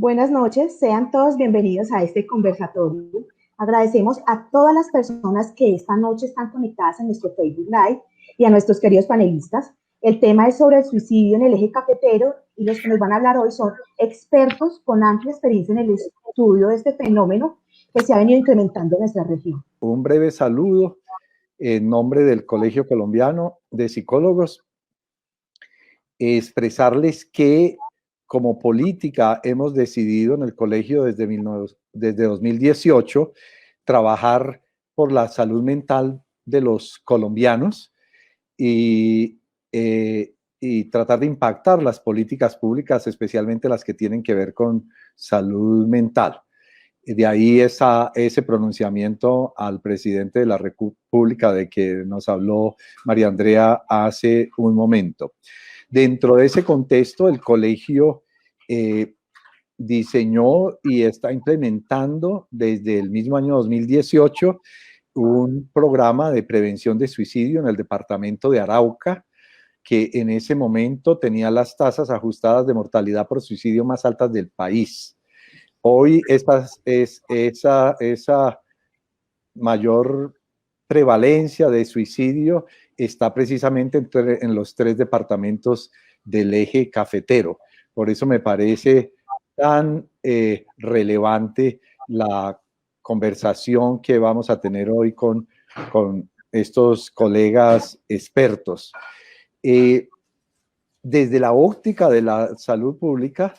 Buenas noches, sean todos bienvenidos a este conversatorio. Agradecemos a todas las personas que esta noche están conectadas en nuestro Facebook Live y a nuestros queridos panelistas. El tema es sobre el suicidio en el eje cafetero y los que nos van a hablar hoy son expertos con amplia experiencia en el estudio de este fenómeno que se ha venido incrementando en nuestra región. Un breve saludo en nombre del Colegio Colombiano de Psicólogos. Expresarles que como política hemos decidido en el colegio desde 2018 trabajar por la salud mental de los colombianos y tratar de impactar las políticas públicas, especialmente las que tienen que ver con salud mental. De ahí ese pronunciamiento al presidente de la República de que nos habló María Andrea hace un momento. Dentro de ese contexto, el colegio diseñó y está implementando desde el mismo año 2018 un programa de prevención de suicidio en el departamento de Arauca, que en ese momento tenía las tasas ajustadas de mortalidad por suicidio más altas del país. Hoy esa mayor prevalencia de suicidio está precisamente en los 3 departamentos del eje cafetero. Por eso me parece tan relevante la conversación que vamos a tener hoy con estos colegas expertos. Desde la óptica de la salud pública,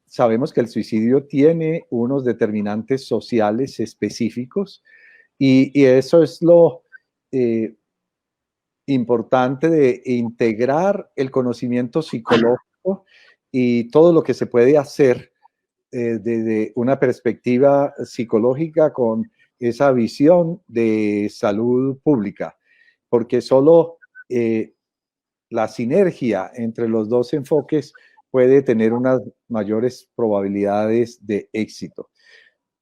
sabemos que el suicidio tiene unos determinantes sociales específicos y eso es lo importante de integrar el conocimiento psicológico y todo lo que se puede hacer desde una perspectiva psicológica con esa visión de salud pública, porque solo la sinergia entre los dos enfoques puede tener unas mayores probabilidades de éxito.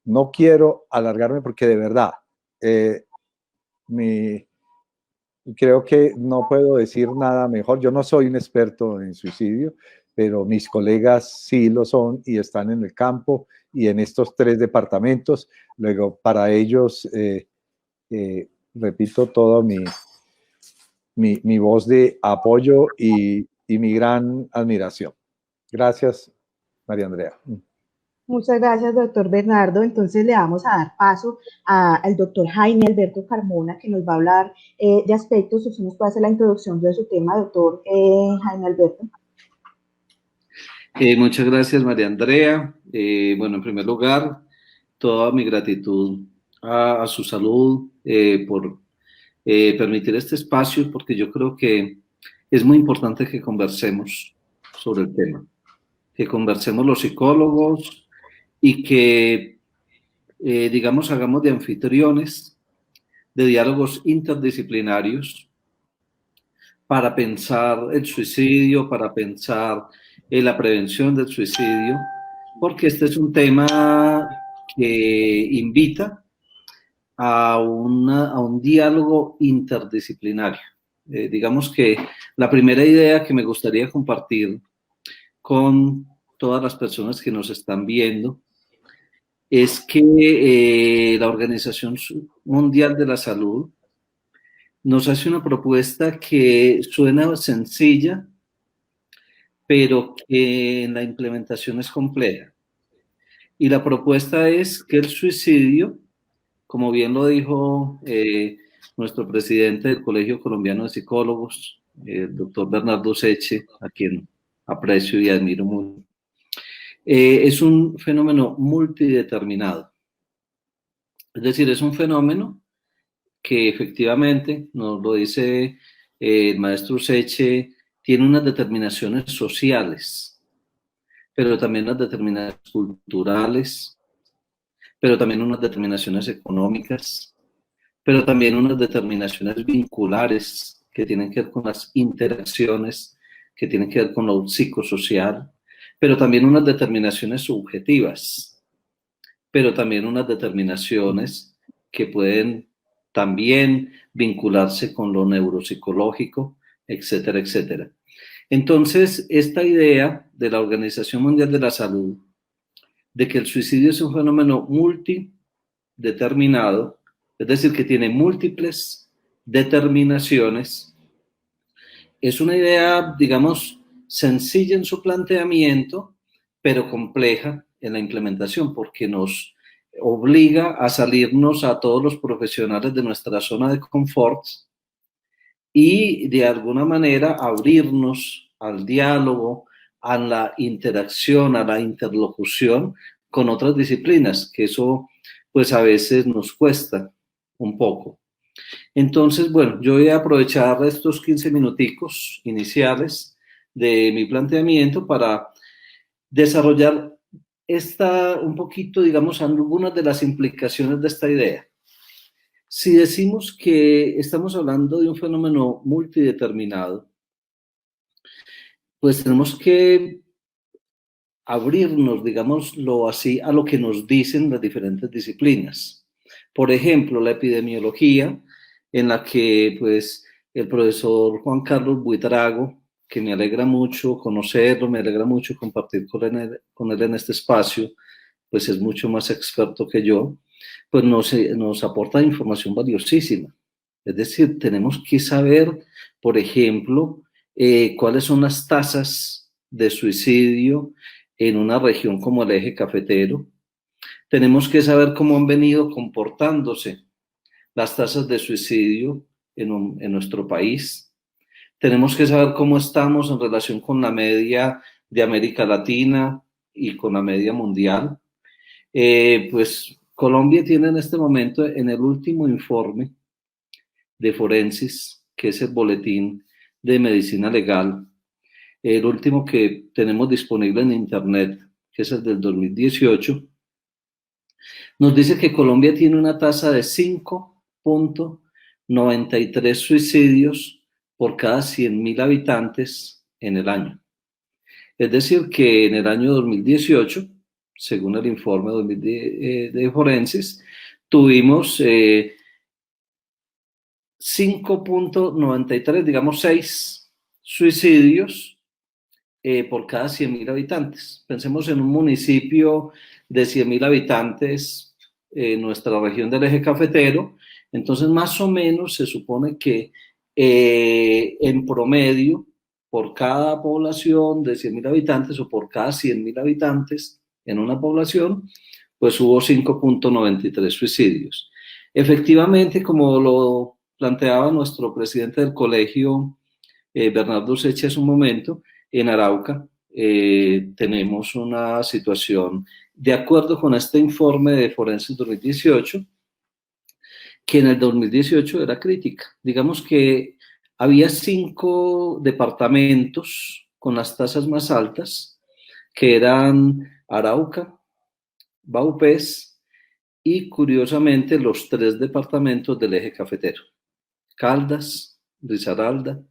No quiero alargarme porque de verdad creo que no puedo decir nada mejor. Yo no soy un experto en suicidio, pero mis colegas sí lo son y están en el campo y en estos 3 departamentos. Luego, para ellos, repito todo mi voz de apoyo y mi gran admiración. Gracias, María Andrea. Muchas gracias, doctor Bernardo. Entonces le vamos a dar paso al doctor Jaime Alberto Carmona, que nos va a hablar de aspectos. Usted nos puede hacer la introducción de su tema, doctor Jaime Alberto. Muchas gracias, María Andrea. Bueno, en primer lugar, toda mi gratitud a su salud por permitir este espacio, porque yo creo que es muy importante que conversemos sobre el tema, que conversemos los psicólogos y que, digamos, hagamos de anfitriones de diálogos interdisciplinarios para pensar el suicidio, para pensar la prevención del suicidio, porque este es un tema que invita a un diálogo interdisciplinario. Digamos que la primera idea que me gustaría compartir con todas las personas que nos están viendo es que la Organización Mundial de la Salud nos hace una propuesta que suena sencilla, pero que en la implementación es compleja. Y la propuesta es que el suicidio, como bien lo dijo nuestro presidente del Colegio Colombiano de Psicólogos, el doctor Bernardo Seche, a quien aprecio y admiro mucho, es un fenómeno multideterminado. Es decir, es un fenómeno que efectivamente, nos lo dice el maestro Seche, tiene unas determinaciones sociales, pero también unas determinaciones culturales, pero también unas determinaciones económicas, pero también unas determinaciones vinculares que tienen que ver con las interacciones, que tienen que ver con lo psicosocial, pero también unas determinaciones subjetivas, pero también unas determinaciones que pueden también vincularse con lo neuropsicológico, etcétera, etcétera. Entonces, esta idea de la Organización Mundial de la Salud, de que el suicidio es un fenómeno multideterminado, es decir, que tiene múltiples determinaciones, es una idea, digamos, sencilla en su planteamiento, pero compleja en la implementación, porque nos obliga a salirnos a todos los profesionales de nuestra zona de confort y de alguna manera abrirnos al diálogo, a la interacción, a la interlocución con otras disciplinas, que eso pues a veces nos cuesta un poco. Entonces, bueno, yo voy a aprovechar estos 15 minuticos iniciales de mi planteamiento para desarrollar un poquito, digamos, algunas de las implicaciones de esta idea. Si decimos que estamos hablando de un fenómeno multideterminado, pues tenemos que abrirnos, digámoslo así, a lo que nos dicen las diferentes disciplinas. Por ejemplo, la epidemiología, en la que pues el profesor Juan Carlos Buitrago, que me alegra mucho conocerlo, me alegra mucho compartir con él en este espacio, pues es mucho más experto que yo, pues nos aporta información valiosísima. Es decir, tenemos que saber, por ejemplo, cuáles son las tasas de suicidio en una región como el Eje Cafetero. Tenemos que saber cómo han venido comportándose las tasas de suicidio en nuestro país. Tenemos que saber cómo estamos en relación con la media de América Latina y con la media mundial. Pues Colombia tiene en este momento, en el último informe de Forensis, que es el boletín de medicina legal, el último que tenemos disponible en internet, que es el del 2018, nos dice que Colombia tiene una tasa de 5.93 suicidios por cada 100.000 habitantes en el año. Es decir, que en el año 2018, según el informe de Forensis, tuvimos 5.93, digamos 6 suicidios por cada 100.000 habitantes. Pensemos en un municipio de 100.000 habitantes en nuestra región del Eje Cafetero. Entonces, más o menos se supone que en promedio, por cada población de 100.000 habitantes o por cada 100.000 habitantes en una población, pues hubo 5.93 suicidios. Efectivamente, como lo planteaba nuestro presidente del colegio, Bernardo Sechi, hace un momento, en Arauca tenemos una situación, de acuerdo con este informe de Forenses 2018, que en el 2018 era crítica. Digamos que había 5 departamentos con las tasas más altas, que eran Arauca, Vaupés y, curiosamente, los 3 departamentos del Eje Cafetero: Caldas, Risaralda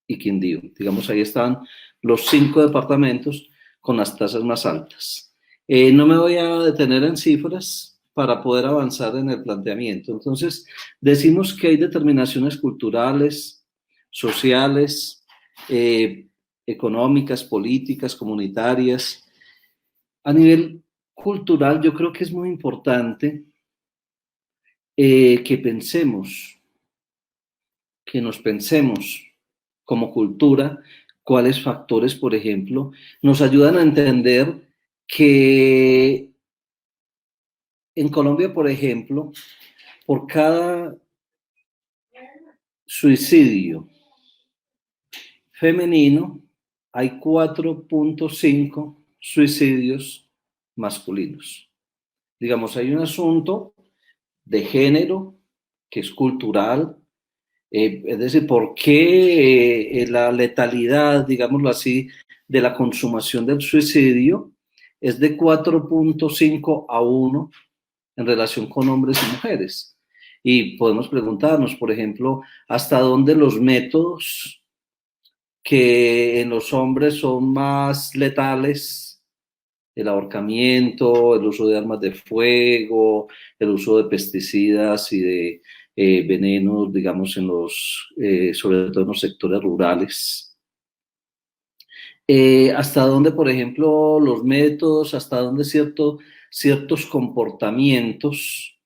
y Quindío. Digamos, ahí están los 5 departamentos con las tasas más altas. No me voy a detener en cifras para poder avanzar en el planteamiento. Entonces, decimos que hay determinaciones culturales, sociales, económicas, políticas, comunitarias. A nivel cultural, yo creo que es muy importante que nos pensemos como cultura cuáles factores, por ejemplo, nos ayudan a entender que en Colombia, por ejemplo, por cada suicidio femenino hay 4.5 suicidios masculinos. Digamos, hay un asunto de género que es cultural, es decir, ¿por qué la letalidad, digámoslo así, de la consumación del suicidio es de 4.5 a 1 en relación con hombres y mujeres? Y podemos preguntarnos, por ejemplo, hasta dónde los métodos que en los hombres son más letales, el ahorcamiento, el uso de armas de fuego, el uso de pesticidas y de venenos, digamos, sobre todo en los sectores rurales. hasta dónde, por ejemplo, los métodos, hasta dónde ciertos comportamientos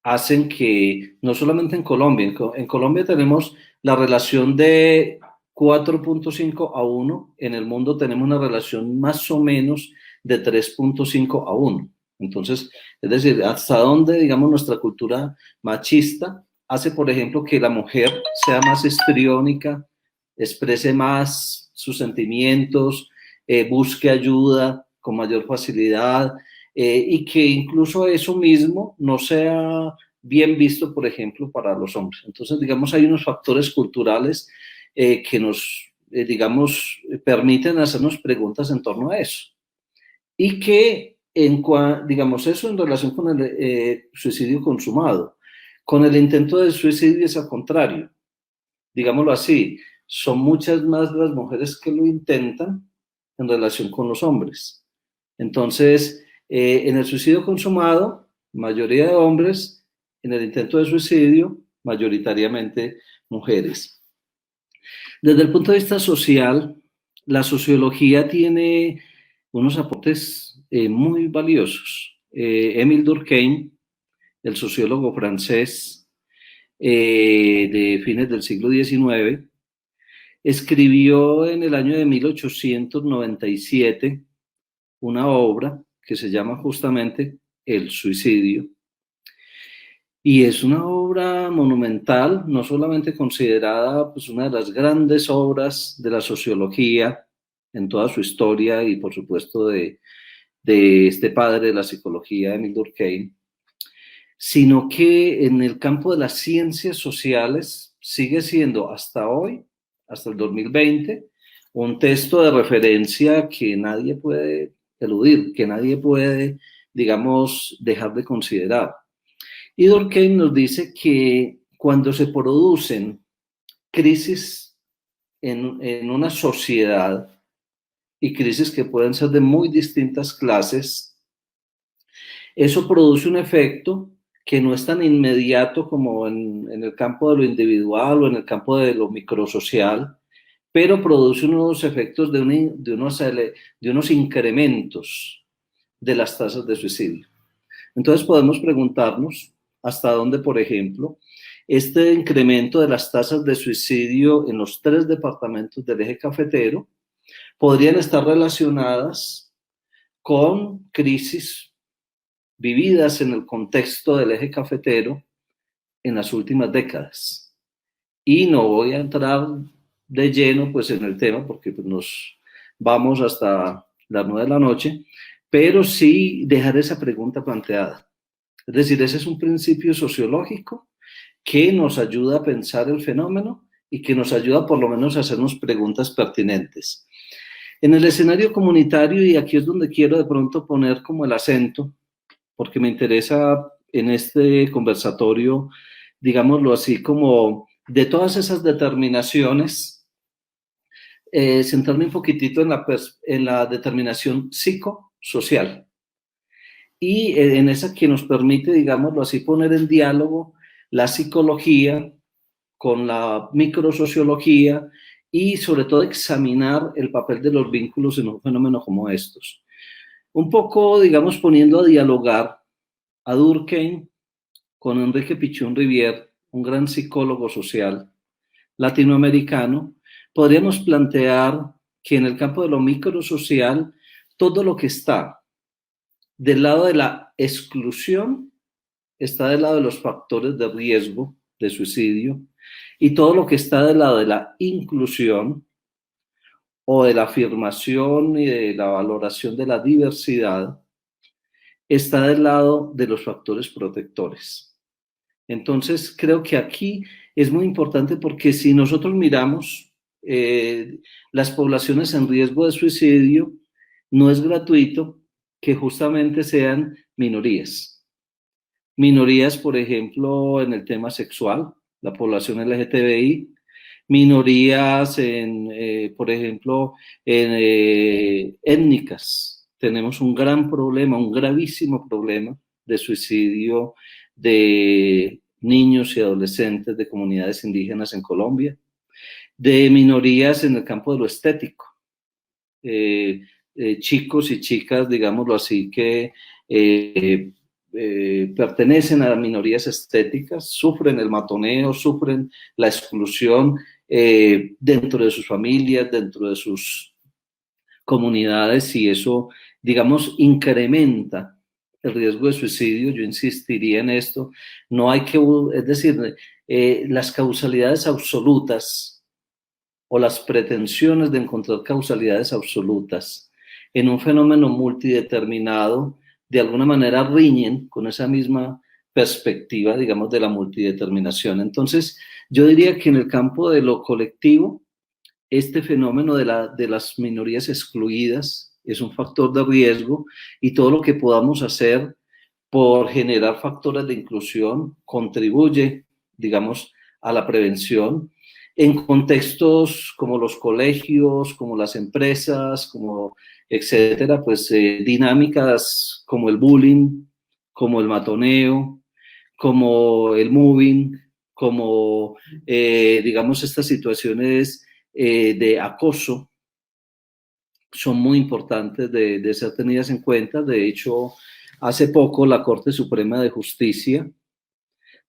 hacen que, no solamente en Colombia, en Colombia tenemos la relación de 4.5 a 1, en el mundo tenemos una relación más o menos de 3.5 a 1. Entonces, es decir, hasta dónde, digamos, nuestra cultura machista hace, por ejemplo, que la mujer sea más histriónica, exprese más sus sentimientos, busque ayuda con mayor facilidad, y que incluso eso mismo no sea bien visto, por ejemplo, para los hombres. Entonces, digamos, hay unos factores culturales que nos, digamos, permiten hacernos preguntas en torno a eso. Y que, digamos, eso en relación con el suicidio consumado. Con el intento de suicidio es al contrario. Digámoslo así, son muchas más las mujeres que lo intentan en relación con los hombres. Entonces, en el suicidio consumado, mayoría de hombres; en el intento de suicidio, mayoritariamente mujeres. Desde el punto de vista social, la sociología tiene unos aportes muy valiosos. Émile Durkheim, el sociólogo francés de fines del siglo XIX, escribió en el año de 1897 una obra que se llama justamente El suicidio. Y es una obra monumental, no solamente considerada pues, una de las grandes obras de la sociología en toda su historia y por supuesto de este padre de la psicología, Émile Durkheim, sino que en el campo de las ciencias sociales sigue siendo hasta hoy, hasta el 2020, un texto de referencia que nadie puede eludir, que nadie puede, digamos, dejar de considerar. Y Durkheim nos dice que cuando se producen crisis en una sociedad, y crisis que pueden ser de muy distintas clases, eso produce un efecto que no es tan inmediato como en el campo de lo individual o en el campo de lo microsocial, pero produce unos efectos de unos incrementos de las tasas de suicidio. Entonces podemos preguntarnos hasta dónde, por ejemplo, este incremento de las tasas de suicidio en los 3 departamentos del eje cafetero podrían estar relacionadas con crisis vividas en el contexto del eje cafetero en las últimas décadas. Y no voy a entrar de lleno pues, en el tema porque pues, nos vamos hasta las 9 de la noche, pero sí dejar esa pregunta planteada. Es decir, ese es un principio sociológico que nos ayuda a pensar el fenómeno y que nos ayuda por lo menos a hacernos preguntas pertinentes. En el escenario comunitario, y aquí es donde quiero de pronto poner como el acento, porque me interesa en este conversatorio, digámoslo así, como de todas esas determinaciones, centrarme un poquitito en la determinación psicosocial. Y en esa que nos permite, digámoslo así, poner en diálogo la psicología con la microsociología y sobre todo examinar el papel de los vínculos en un fenómeno como estos. Un poco, digamos, poniendo a dialogar a Durkheim con Enrique Pichón Rivière, un gran psicólogo social latinoamericano, podríamos plantear que en el campo de lo microsocial, todo lo que está del lado de la exclusión está del lado de los factores de riesgo de suicidio, y todo lo que está del lado de la inclusión o de la afirmación y de la valoración de la diversidad está del lado de los factores protectores. Entonces, creo que aquí es muy importante porque si nosotros miramos las poblaciones en riesgo de suicidio, no es gratuito que justamente sean minorías. Minorías, por ejemplo, en el tema sexual, la población LGTBI, minorías por ejemplo, étnicas. Tenemos un gran problema, un gravísimo problema de suicidio de niños y adolescentes de comunidades indígenas en Colombia, de minorías en el campo de lo estético. chicos y chicas, digámoslo así, que pertenecen a minorías estéticas, sufren el matoneo, sufren la exclusión dentro de sus familias, dentro de sus comunidades, y eso, digamos, incrementa el riesgo de suicidio. Yo insistiría en esto. No hay que, es decir, las causalidades absolutas o las pretensiones de encontrar causalidades absolutas en un fenómeno multideterminado, de alguna manera riñen con esa misma perspectiva, digamos, de la multideterminación. Entonces, yo diría que en el campo de lo colectivo, este fenómeno de las minorías excluidas es un factor de riesgo, y todo lo que podamos hacer por generar factores de inclusión contribuye, digamos, a la prevención. En contextos como los colegios, como las empresas, como etcétera, pues dinámicas como el bullying, como el matoneo, como el moving, como, digamos, estas situaciones de acoso son muy importantes de ser tenidas en cuenta. De hecho, hace poco la Corte Suprema de Justicia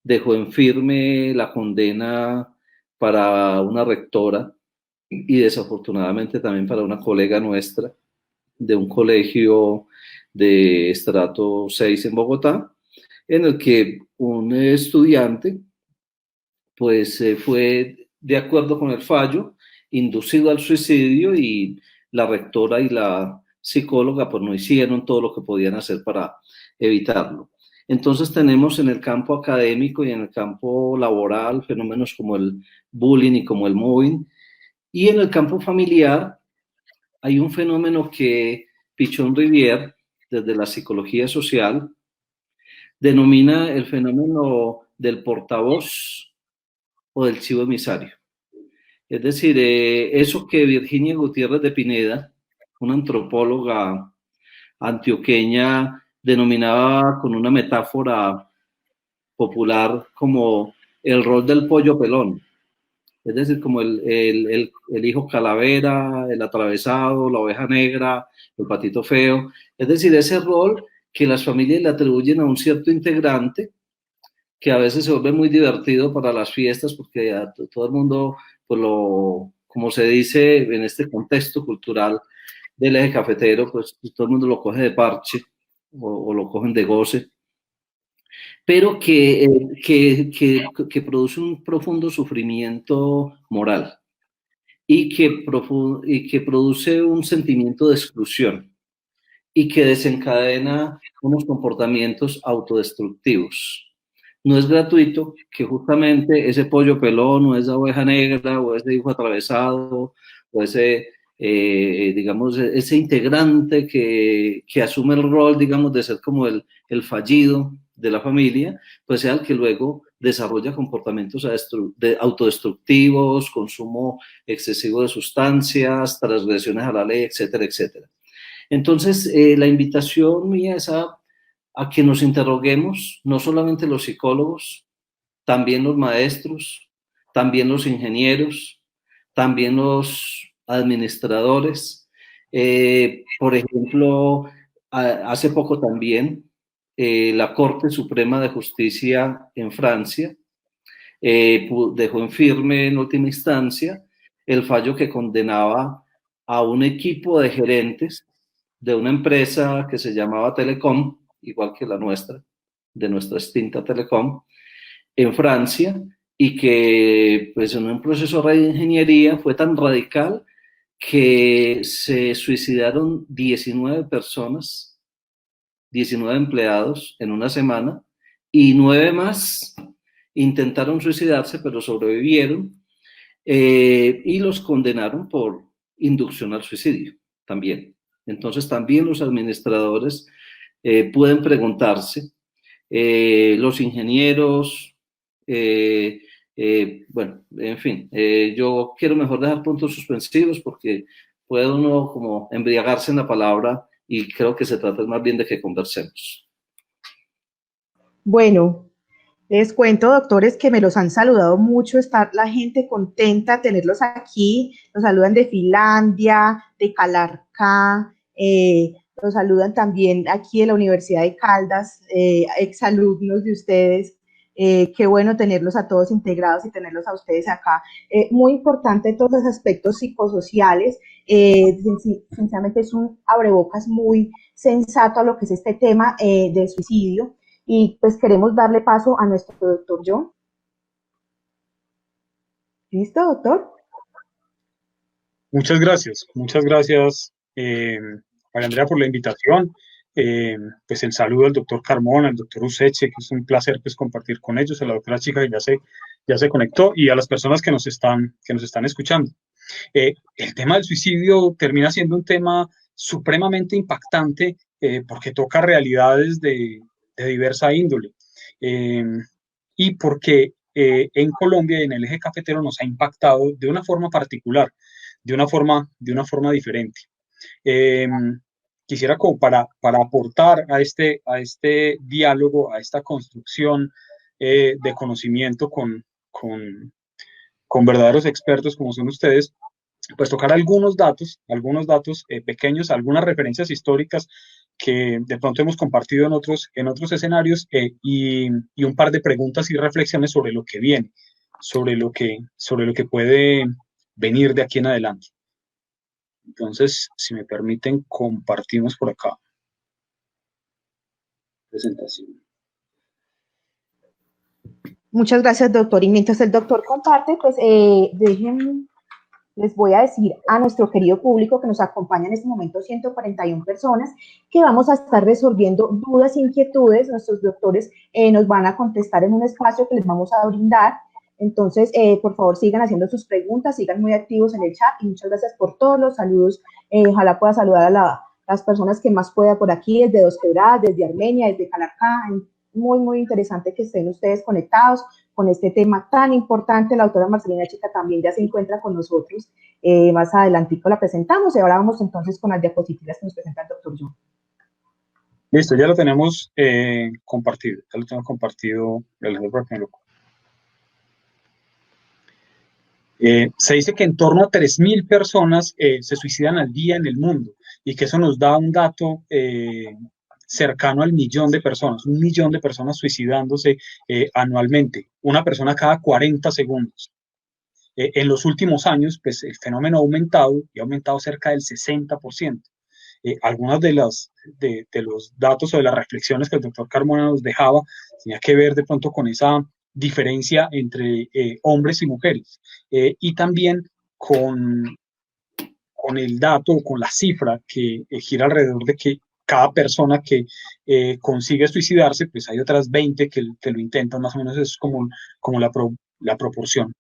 dejó en firme la condena para una rectora y desafortunadamente también para una colega nuestra de un colegio de estrato 6 en Bogotá, en el que un estudiante pues fue de acuerdo con el fallo, inducido al suicidio, y la rectora y la psicóloga pues no hicieron todo lo que podían hacer para evitarlo. Entonces tenemos en el campo académico y en el campo laboral fenómenos como el bullying y como el mobbing, y en el campo familiar hay un fenómeno que Pichon-Rivière, desde la psicología social, denomina el fenómeno del portavoz o del chivo emisario. Es decir, eso que Virginia Gutiérrez de Pineda, una antropóloga antioqueña, denominaba con una metáfora popular como el rol del pollo pelón. Es decir, como el hijo calavera, el atravesado, la oveja negra, el patito feo. Es decir, ese rol que las familias le atribuyen a un cierto integrante, que a veces se vuelve muy divertido para las fiestas, porque a todo el mundo, pues como se dice en este contexto cultural del eje cafetero, pues todo el mundo lo coge de parche o lo cogen de goce, pero que produce un profundo sufrimiento moral y que produce un sentimiento de exclusión y que desencadena unos comportamientos autodestructivos. No es gratuito que justamente ese pollo pelón o esa oveja negra o ese hijo atravesado o ese, digamos, ese integrante que asume el rol, digamos, de ser como el fallido de la familia, pues sea el que luego desarrolla comportamientos autodestructivos, consumo excesivo de sustancias, transgresiones a la ley, etcétera, etcétera. Entonces, la invitación mía es a que nos interroguemos, no solamente los psicólogos, también los maestros, también los ingenieros, también los administradores. Por ejemplo, hace poco también la Corte Suprema de Justicia en Francia dejó en firme en última instancia el fallo que condenaba a un equipo de gerentes de una empresa que se llamaba Telecom, igual que la nuestra, de nuestra extinta Telecom, en Francia, y que pues en un proceso de ingeniería fue tan radical que se suicidaron 19 personas, 19 empleados en una semana, y 9 más intentaron suicidarse pero sobrevivieron, y los condenaron por inducción al suicidio también. Entonces también los administradores pueden preguntarse, los ingenieros, bueno, en fin, yo quiero mejor dejar puntos suspensivos porque puede uno como embriagarse en la palabra, y creo que se trata más bien de que conversemos. Bueno, les cuento, doctores, que me los han saludado mucho, está la gente contenta de tenerlos aquí, nos saludan de Finlandia, de Calarcá, los saludan también aquí de la Universidad de Caldas, exalumnos de ustedes. Qué bueno tenerlos a todos integrados y tenerlos a ustedes acá. Muy importante todos los aspectos psicosociales. Sinceramente es un abrebocas muy sensato a lo que es este tema del suicidio. Y pues queremos darle paso a nuestro doctor John. ¿Listo, doctor? Muchas gracias, María Andrea, por la invitación. Pues el saludo al doctor Carmona, al doctor Useche, que es un placer pues compartir con ellos, a la doctora Chica que ya se conectó, y a las personas que nos están escuchando. El tema del suicidio termina siendo un tema supremamente impactante porque toca realidades de diversa índole y porque en Colombia y en el eje cafetero nos ha impactado de una forma particular, de una forma diferente. Quisiera como para aportar a este diálogo, a esta construcción de conocimiento con verdaderos expertos como son ustedes, pues tocar algunos datos pequeños, algunas referencias históricas que de pronto hemos compartido en otros escenarios y un par de preguntas y reflexiones sobre lo que viene, sobre lo que puede venir de aquí en adelante. Entonces, si me permiten, compartimos por acá. Presentación. Muchas gracias, doctor. Y mientras el doctor comparte, pues les voy a decir a nuestro querido público que nos acompaña en este momento 141 personas, que vamos a estar resolviendo dudas e inquietudes. Nuestros doctores nos van a contestar en un espacio que les vamos a brindar. Entonces, por favor, sigan haciendo sus preguntas, sigan muy activos en el chat y muchas gracias por todos los saludos. Ojalá pueda saludar a las personas que más pueda por aquí, desde Dos Quebradas, desde Armenia, desde Calarcá. Muy, muy interesante que estén ustedes conectados con este tema tan importante. La doctora Marcelina Chica también ya se encuentra con nosotros. Más adelantico la presentamos y ahora vamos entonces con las diapositivas que nos presenta el doctor John. Listo, ya lo tenemos compartido. Ya lo tengo compartido. Se dice que en torno a 3.000 personas se suicidan al día en el mundo y que eso nos da un dato cercano al 1.000.000 de personas, 1.000.000 de personas suicidándose anualmente, una persona cada 40 segundos. En los últimos años, pues el fenómeno ha aumentado y ha aumentado cerca del 60%. Algunas de los datos o de las reflexiones que el doctor Carmona nos dejaba tenía que ver de pronto con esa diferencia entre hombres y mujeres y también con el dato o con la cifra que gira alrededor de que cada persona que consigue suicidarse, pues hay otras 20 que lo intentan, más o menos es como la proporción.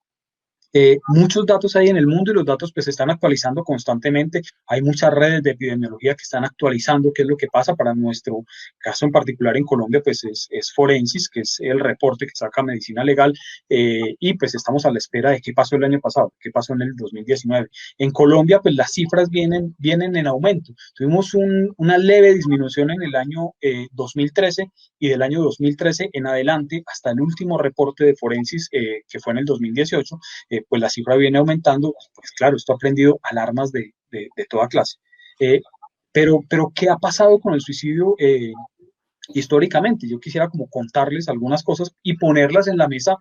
Muchos datos hay en el mundo y los datos pues se están actualizando constantemente. Hay muchas redes de epidemiología que están actualizando qué es lo que pasa. Para nuestro caso en particular en Colombia pues es Forensis, que es el reporte que saca Medicina Legal y pues estamos a la espera de qué pasó el año pasado, qué pasó en el 2019. En Colombia pues las cifras vienen en aumento. Tuvimos una leve disminución en el año 2013 y del año 2013 en adelante hasta el último reporte de Forensis que fue en el 2018, pues la cifra viene aumentando. Pues claro, esto ha prendido alarmas de toda clase. Pero ¿qué ha pasado con el suicidio históricamente? Yo quisiera como contarles algunas cosas y ponerlas en la mesa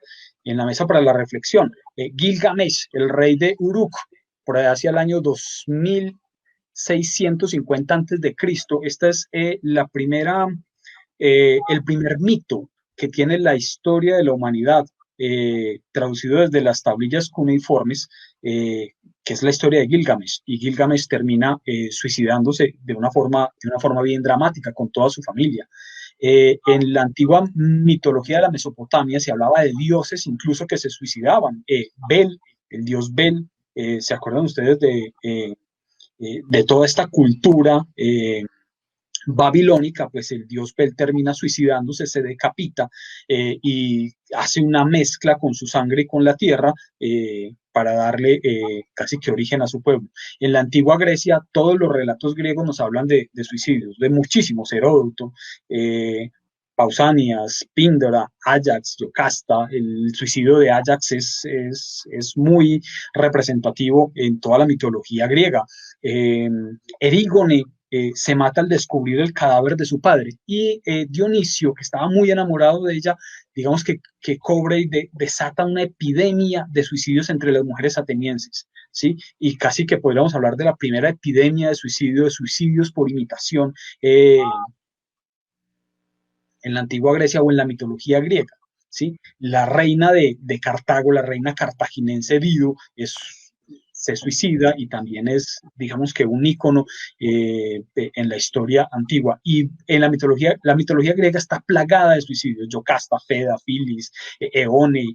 para la reflexión. Gilgamesh, el rey de Uruk, por allá hacia el año 2650 a.C., esta es el primer mito que tiene la historia de la humanidad, traducido desde las tablillas cuneiformes, que es la historia de Gilgamesh, y Gilgamesh termina suicidándose de una forma bien dramática con toda su familia. En la antigua mitología de la Mesopotamia se hablaba de dioses incluso que se suicidaban. Bel, el dios Bel, ¿se acuerdan ustedes de toda esta cultura babilónica? Pues el dios Bel termina suicidándose, se decapita y hace una mezcla con su sangre y con la tierra para darle casi que origen a su pueblo. En la antigua Grecia, todos los relatos griegos nos hablan de suicidios, de muchísimos. Heródoto, Pausanias, Píndara, Ajax, Yocasta. El suicidio de Ajax es muy representativo en toda la mitología griega. Erígone se mata al descubrir el cadáver de su padre, y Dionisio, que estaba muy enamorado de ella, digamos que cobra y desata una epidemia de suicidios entre las mujeres atenienses, ¿sí? Y casi que podríamos hablar de la primera epidemia de suicidios por imitación en la antigua Grecia o en la mitología griega, ¿sí? La reina de Cartago, la reina cartaginense Dido, se suicida y también es, digamos que un ícono en la historia antigua. Y en la mitología griega está plagada de suicidios: Yocasta, Feda, Filis, Eone,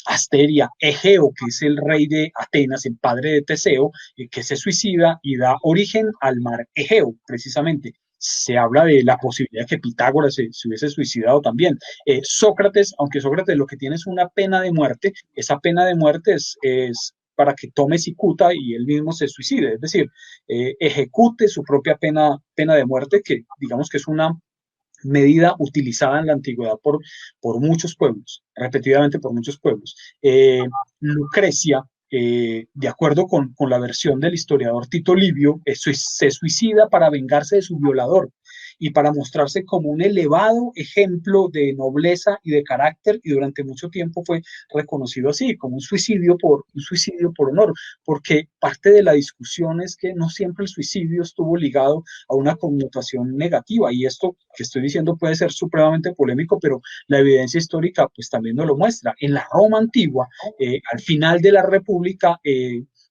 Asteria, Egeo, que es el rey de Atenas, el padre de Teseo, que se suicida y da origen al mar Egeo, precisamente. Se habla de la posibilidad de que Pitágoras se hubiese suicidado también. Sócrates, aunque Sócrates lo que tiene es una pena de muerte, esa pena de muerte es para que tome cicuta y él mismo se suicide, es decir, ejecute su propia pena de muerte, que digamos que es una medida utilizada en la antigüedad por muchos pueblos, repetidamente por muchos pueblos. Lucrecia, de acuerdo con la versión del historiador Tito Livio, se suicida para vengarse de su violador y para mostrarse como un elevado ejemplo de nobleza y de carácter, y durante mucho tiempo fue reconocido así, como un suicidio por honor, porque parte de la discusión es que no siempre el suicidio estuvo ligado a una connotación negativa, y esto que estoy diciendo puede ser supremamente polémico, pero la evidencia histórica pues también nos lo muestra. En la Roma antigua, al final de la República,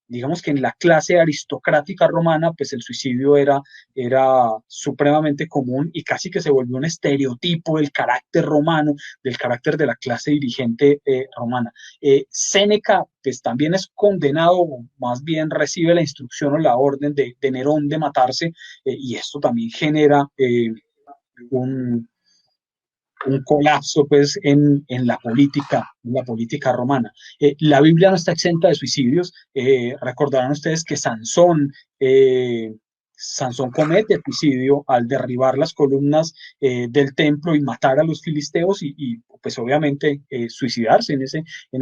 digamos que en la clase aristocrática romana, pues el suicidio era supremamente común y casi que se volvió un estereotipo del carácter romano, del carácter de la clase dirigente romana. Séneca, pues también es condenado, más bien recibe la instrucción o la orden de Nerón de matarse, y esto también genera un colapso pues en la política romana. La Biblia no está exenta de suicidios. Recordarán ustedes que Sansón comete suicidio al derribar las columnas del templo y matar a los filisteos, y pues obviamente suicidarse en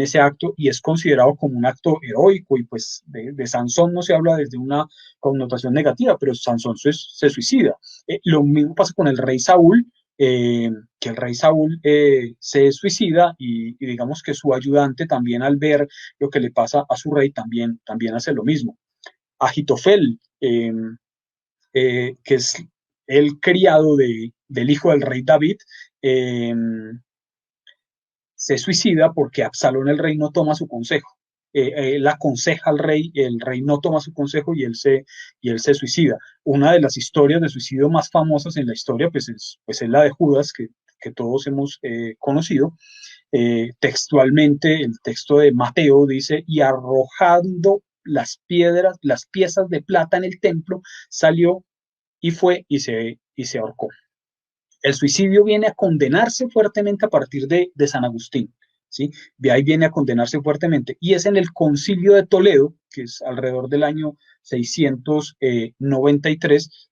ese acto, y es considerado como un acto heroico, y pues de Sansón no se habla desde una connotación negativa, pero Sansón se suicida. Lo mismo pasa con el rey Saúl, que el rey Saúl se suicida, y digamos que su ayudante también, al ver lo que le pasa a su rey, también hace lo mismo. Agitofel, que es el criado del hijo del rey David, se suicida porque Absalón, el rey, no toma su consejo. Él aconseja al rey, el rey no toma su consejo y él se suicida. Una de las historias de suicidio más famosas en la historia pues es la de Judas, que todos hemos conocido. Textualmente, el texto de Mateo dice: y arrojando las piezas de plata en el templo, salió y fue y se ahorcó. El suicidio viene a condenarse fuertemente a partir de San Agustín, ¿sí? De ahí viene a condenarse fuertemente, y es en el Concilio de Toledo, que es alrededor del año 693,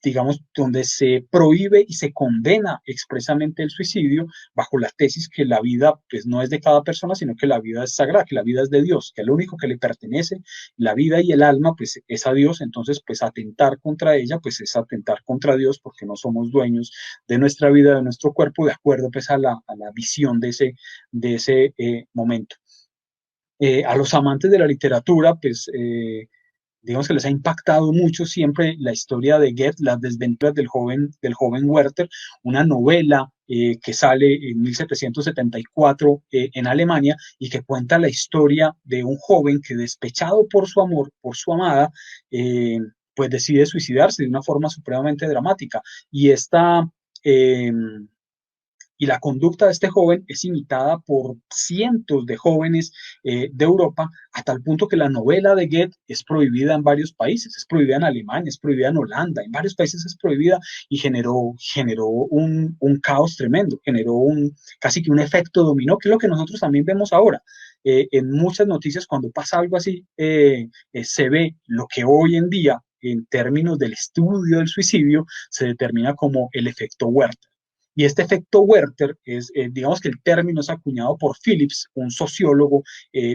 digamos, donde se prohíbe y se condena expresamente el suicidio, bajo la tesis que la vida pues no es de cada persona, sino que la vida es sagrada, que la vida es de Dios, que lo único que le pertenece, la vida y el alma, pues es a Dios. Entonces pues atentar contra ella pues es atentar contra Dios, porque no somos dueños de nuestra vida, de nuestro cuerpo, de acuerdo pues a la visión de ese momento. A los amantes de la literatura, pues digamos que les ha impactado mucho siempre la historia de Goethe, Las desventuras del joven Werther, una novela que sale en 1774 en Alemania, y que cuenta la historia de un joven que, despechado por su amor, por su amada, pues decide suicidarse de una forma supremamente dramática. Y la conducta de este joven es imitada por cientos de jóvenes de Europa, a tal punto que la novela de Goethe es prohibida en varios países. Es prohibida en Alemania, es prohibida en Holanda, en varios países es prohibida, y generó un caos tremendo, generó casi que un efecto dominó, que es lo que nosotros también vemos ahora. En muchas noticias, cuando pasa algo así, se ve lo que hoy en día, en términos del estudio del suicidio, se determina como el efecto Werther. Y este efecto Werther es, digamos que el término es acuñado por Phillips, un sociólogo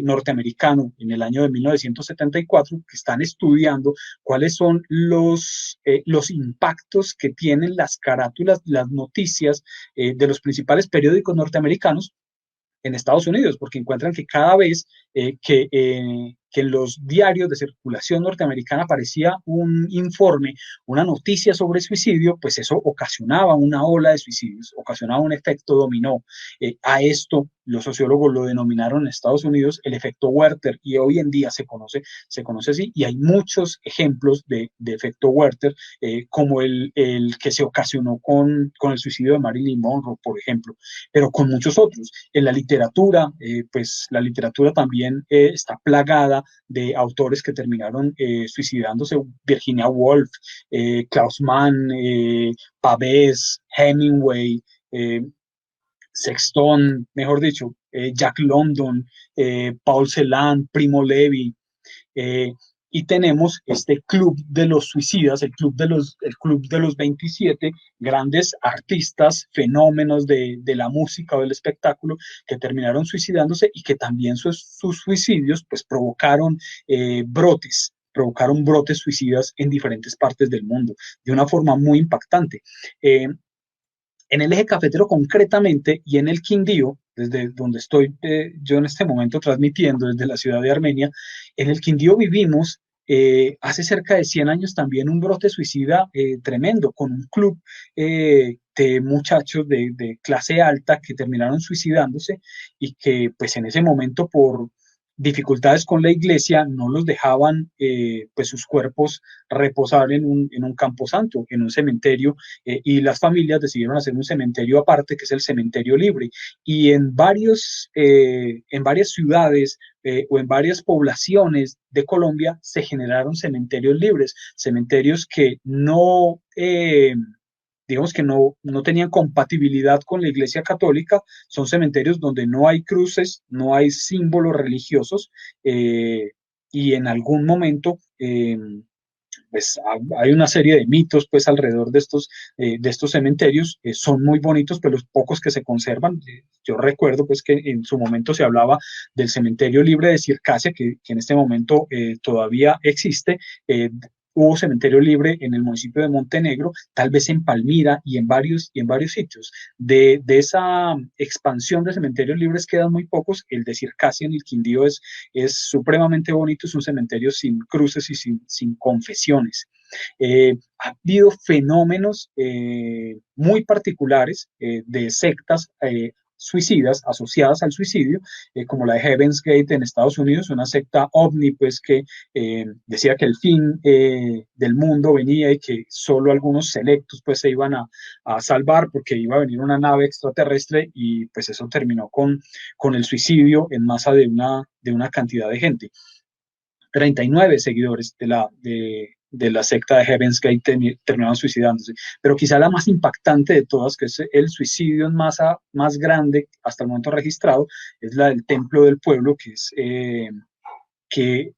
norteamericano en el año de 1974, que están estudiando cuáles son los impactos que tienen las carátulas, las noticias de los principales periódicos norteamericanos en Estados Unidos, porque encuentran que cada vez que en los diarios de circulación norteamericana aparecía un informe, una noticia sobre suicidio, pues eso ocasionaba una ola de suicidios, ocasionaba un efecto dominó. A esto los sociólogos lo denominaron en Estados Unidos el efecto Werther, y hoy en día se conoce así, y hay muchos ejemplos de efecto Werther, como el que se ocasionó con el suicidio de Marilyn Monroe, por ejemplo, pero con muchos otros. En la literatura, pues la literatura también está plagada de autores que terminaron suicidándose: Virginia Woolf, Klaus Mann, Pavés, Hemingway, Sexton, mejor dicho, Jack London, Paul Celan, Primo Levi, y tenemos este club de los suicidas, el club de los 27 grandes artistas, fenómenos de la música o del espectáculo, que terminaron suicidándose, y que también sus suicidios pues provocaron brotes suicidas en diferentes partes del mundo, de una forma muy impactante. En el eje cafetero concretamente, y en el Quindío, desde donde estoy yo en este momento transmitiendo, desde la ciudad de Armenia, en el Quindío vivimos hace cerca de 100 años también un brote suicida tremendo, con un club de muchachos de clase alta que terminaron suicidándose, y que pues en ese momento, por dificultades con la iglesia, no los dejaban pues sus cuerpos reposar en un camposanto, en un cementerio, y las familias decidieron hacer un cementerio aparte, que es el cementerio libre. Y en varias ciudades o en varias poblaciones de Colombia se generaron cementerios libres, cementerios que no digamos que no tenían compatibilidad con la Iglesia Católica. Son cementerios donde no hay cruces, no hay símbolos religiosos, y en algún momento pues hay una serie de mitos pues alrededor de estos cementerios. Son muy bonitos, pero los pocos que se conservan, yo recuerdo pues que en su momento se hablaba del cementerio libre de Circasia, que en este momento todavía existe. Hubo cementerio libre en el municipio de Montenegro, tal vez en Palmira y en varios sitios. De esa expansión de cementerios libres quedan muy pocos. El de Circasia en el Quindío es supremamente bonito, es un cementerio sin cruces y sin confesiones. Ha habido fenómenos muy particulares de sectas suicidas asociadas al suicidio, como la de Heaven's Gate en Estados Unidos, una secta ovni, pues que decía que el fin del mundo venía y que solo algunos selectos pues se iban a salvar, porque iba a venir una nave extraterrestre, y pues eso terminó con el suicidio en masa de una cantidad de gente. 39 seguidores de la secta de Heaven's Gate terminaron suicidándose. Pero quizá la más impactante de todas, que es el suicidio en masa más grande hasta el momento registrado, es la del Templo del Pueblo, que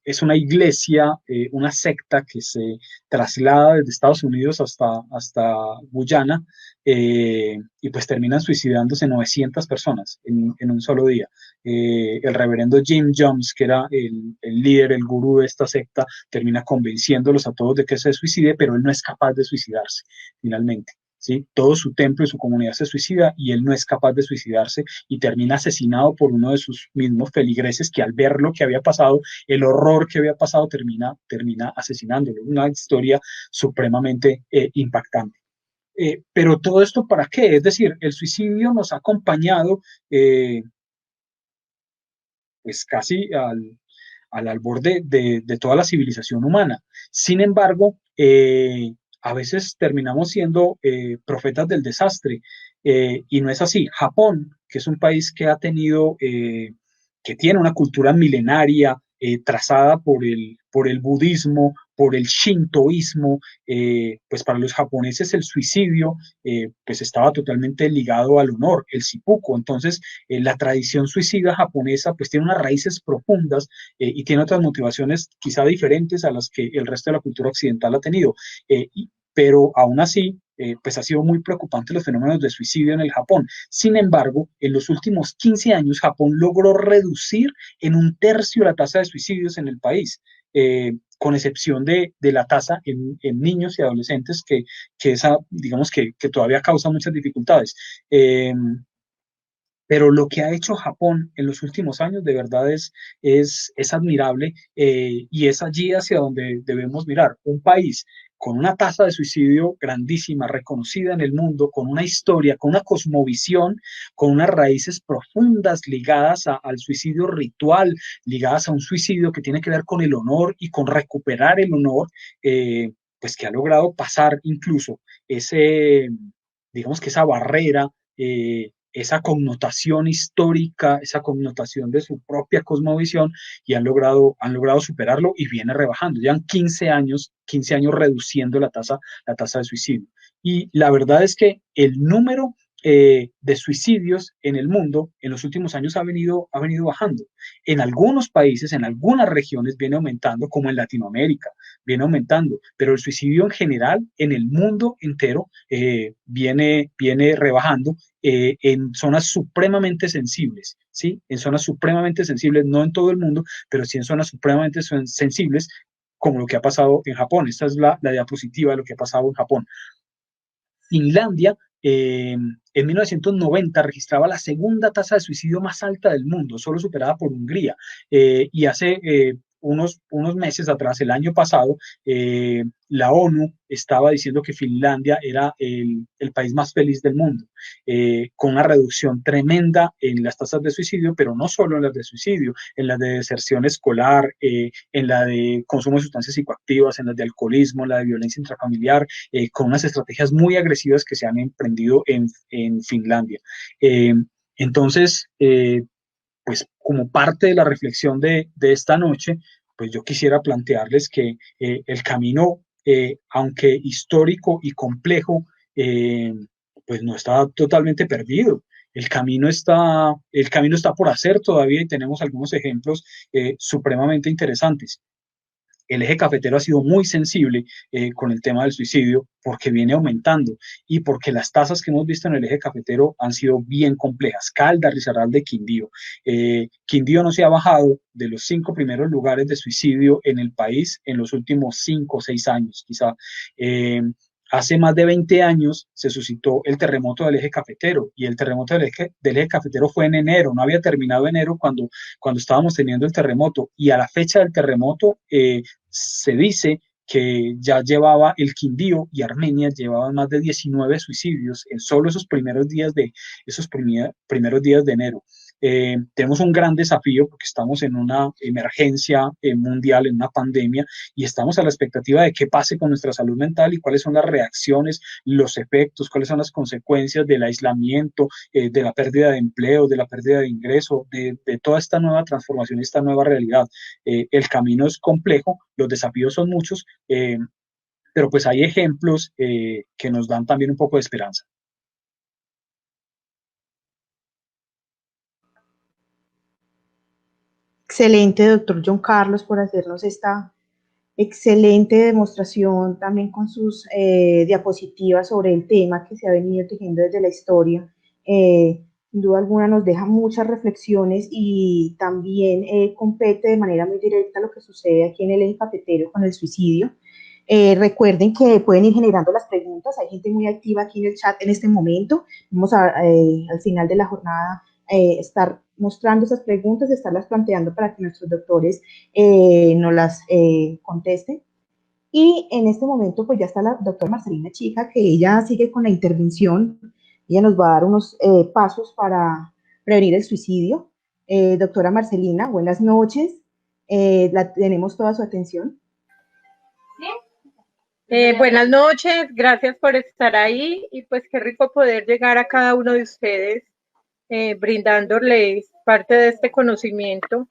es una iglesia, una secta que se traslada desde Estados Unidos hasta Guyana, y pues terminan suicidándose 900 personas en un solo día. El reverendo Jim Jones, que era el líder, el gurú de esta secta, termina convenciéndolos a todos de que se suicide, pero él no es capaz de suicidarse finalmente. ¿Sí? Todo su templo y su comunidad se suicida, y él no es capaz de suicidarse, y termina asesinado por uno de sus mismos feligreses, que al ver lo que había pasado, el horror que había pasado, termina asesinándolo. Una historia supremamente impactante. Pero todo esto, ¿para qué? Es decir, el suicidio nos ha acompañado pues casi al albor de toda la civilización humana. Sin embargo, a veces terminamos siendo profetas del desastre, y no es así. Japón, que es un país que ha tenido, que tiene una cultura milenaria, trazada por el budismo, por el shintoísmo, pues para los japoneses el suicidio pues estaba totalmente ligado al honor, el seppuku. Entonces la tradición suicida japonesa pues tiene unas raíces profundas, y tiene otras motivaciones quizá diferentes a las que el resto de la cultura occidental ha tenido. pero aún así, pues ha sido muy preocupante los fenómenos de suicidio en el Japón. Sin embargo, en los últimos 15 años, Japón logró reducir en 1/3 la tasa de suicidios en el país, con excepción de la tasa en niños y adolescentes, que esa, digamos que todavía causa muchas dificultades. Pero lo que ha hecho Japón en los últimos años de verdad es admirable, y es allí hacia donde debemos mirar. Un país con una tasa de suicidio grandísima, reconocida en el mundo, con una historia, con una cosmovisión, con unas raíces profundas ligadas al suicidio ritual, ligadas a un suicidio que tiene que ver con el honor y con recuperar el honor, pues que ha logrado pasar incluso digamos que esa barrera, esa connotación histórica, esa connotación de su propia cosmovisión, y han logrado superarlo y viene rebajando. Llevan 15 años reduciendo la tasa de suicidio. Y la verdad es que el número de suicidios en el mundo en los últimos años ha venido bajando. En algunos países, en algunas regiones viene aumentando, como en Latinoamérica, viene aumentando, pero el suicidio en general, en el mundo entero, viene rebajando, en zonas supremamente sensibles, ¿sí? En zonas supremamente sensibles, no en todo el mundo, pero sí en zonas supremamente sensibles, como lo que ha pasado en Japón. Esta es la diapositiva de lo que ha pasado en Japón. Finlandia, en 1990 registraba la segunda tasa de suicidio más alta del mundo, solo superada por Hungría. Y hace unos meses atrás, el año pasado, la ONU estaba diciendo que Finlandia era el país más feliz del mundo, con una reducción tremenda en las tasas de suicidio, pero no solo en las de suicidio, en las de deserción escolar, en la de consumo de sustancias psicoactivas, en las de alcoholismo, en la de violencia intrafamiliar, con unas estrategias muy agresivas que se han emprendido en Finlandia. Entonces, pues como parte de la reflexión de esta noche, pues yo quisiera plantearles que el camino, aunque histórico y complejo, pues no está totalmente perdido. El camino está por hacer todavía, y tenemos algunos ejemplos supremamente interesantes. El eje cafetero ha sido muy sensible con el tema del suicidio, porque viene aumentando y porque las tasas que hemos visto en el eje cafetero han sido bien complejas. Caldas, Risaralda, Quindío. Quindío no se ha bajado de los 5 primeros lugares de suicidio en el país en los últimos 5 o 6 años, quizá. Hace más de 20 años se suscitó el terremoto del eje cafetero, y el terremoto del eje cafetero fue en enero, no había terminado enero cuando estábamos teniendo el terremoto, y a la fecha del terremoto se dice que ya llevaba el Quindío y Armenia llevaban más de 19 suicidios en solo esos primeros días de enero. Tenemos un gran desafío porque estamos en una emergencia mundial, en una pandemia, y estamos a la expectativa de qué pase con nuestra salud mental y cuáles son las reacciones, los efectos, cuáles son las consecuencias del aislamiento, de la pérdida de empleo, de la pérdida de ingreso, de toda esta nueva transformación, esta nueva realidad. El camino es complejo, los desafíos son muchos, pero pues hay ejemplos que nos dan también un poco de esperanza. Excelente, doctor John Carlos, por hacernos esta excelente demostración también con sus diapositivas sobre el tema que se ha venido tejiendo desde la historia. Sin duda alguna nos deja muchas reflexiones, y también compete de manera muy directa lo que sucede aquí en el eje cafetero con el suicidio. Recuerden que pueden ir generando las preguntas, hay gente muy activa aquí en el chat en este momento. Vamos al final de la jornada estar mostrando esas preguntas, estarlas planteando para que nuestros doctores nos las contesten. Y en este momento pues ya está la doctora Marcelina Chica, que ella sigue con la intervención. Ella nos va a dar unos pasos para prevenir el suicidio. Doctora Marcelina, buenas noches. Tenemos toda su atención. Buenas noches, gracias por estar ahí, y pues qué rico poder llegar a cada uno de ustedes brindándoles parte de este conocimiento,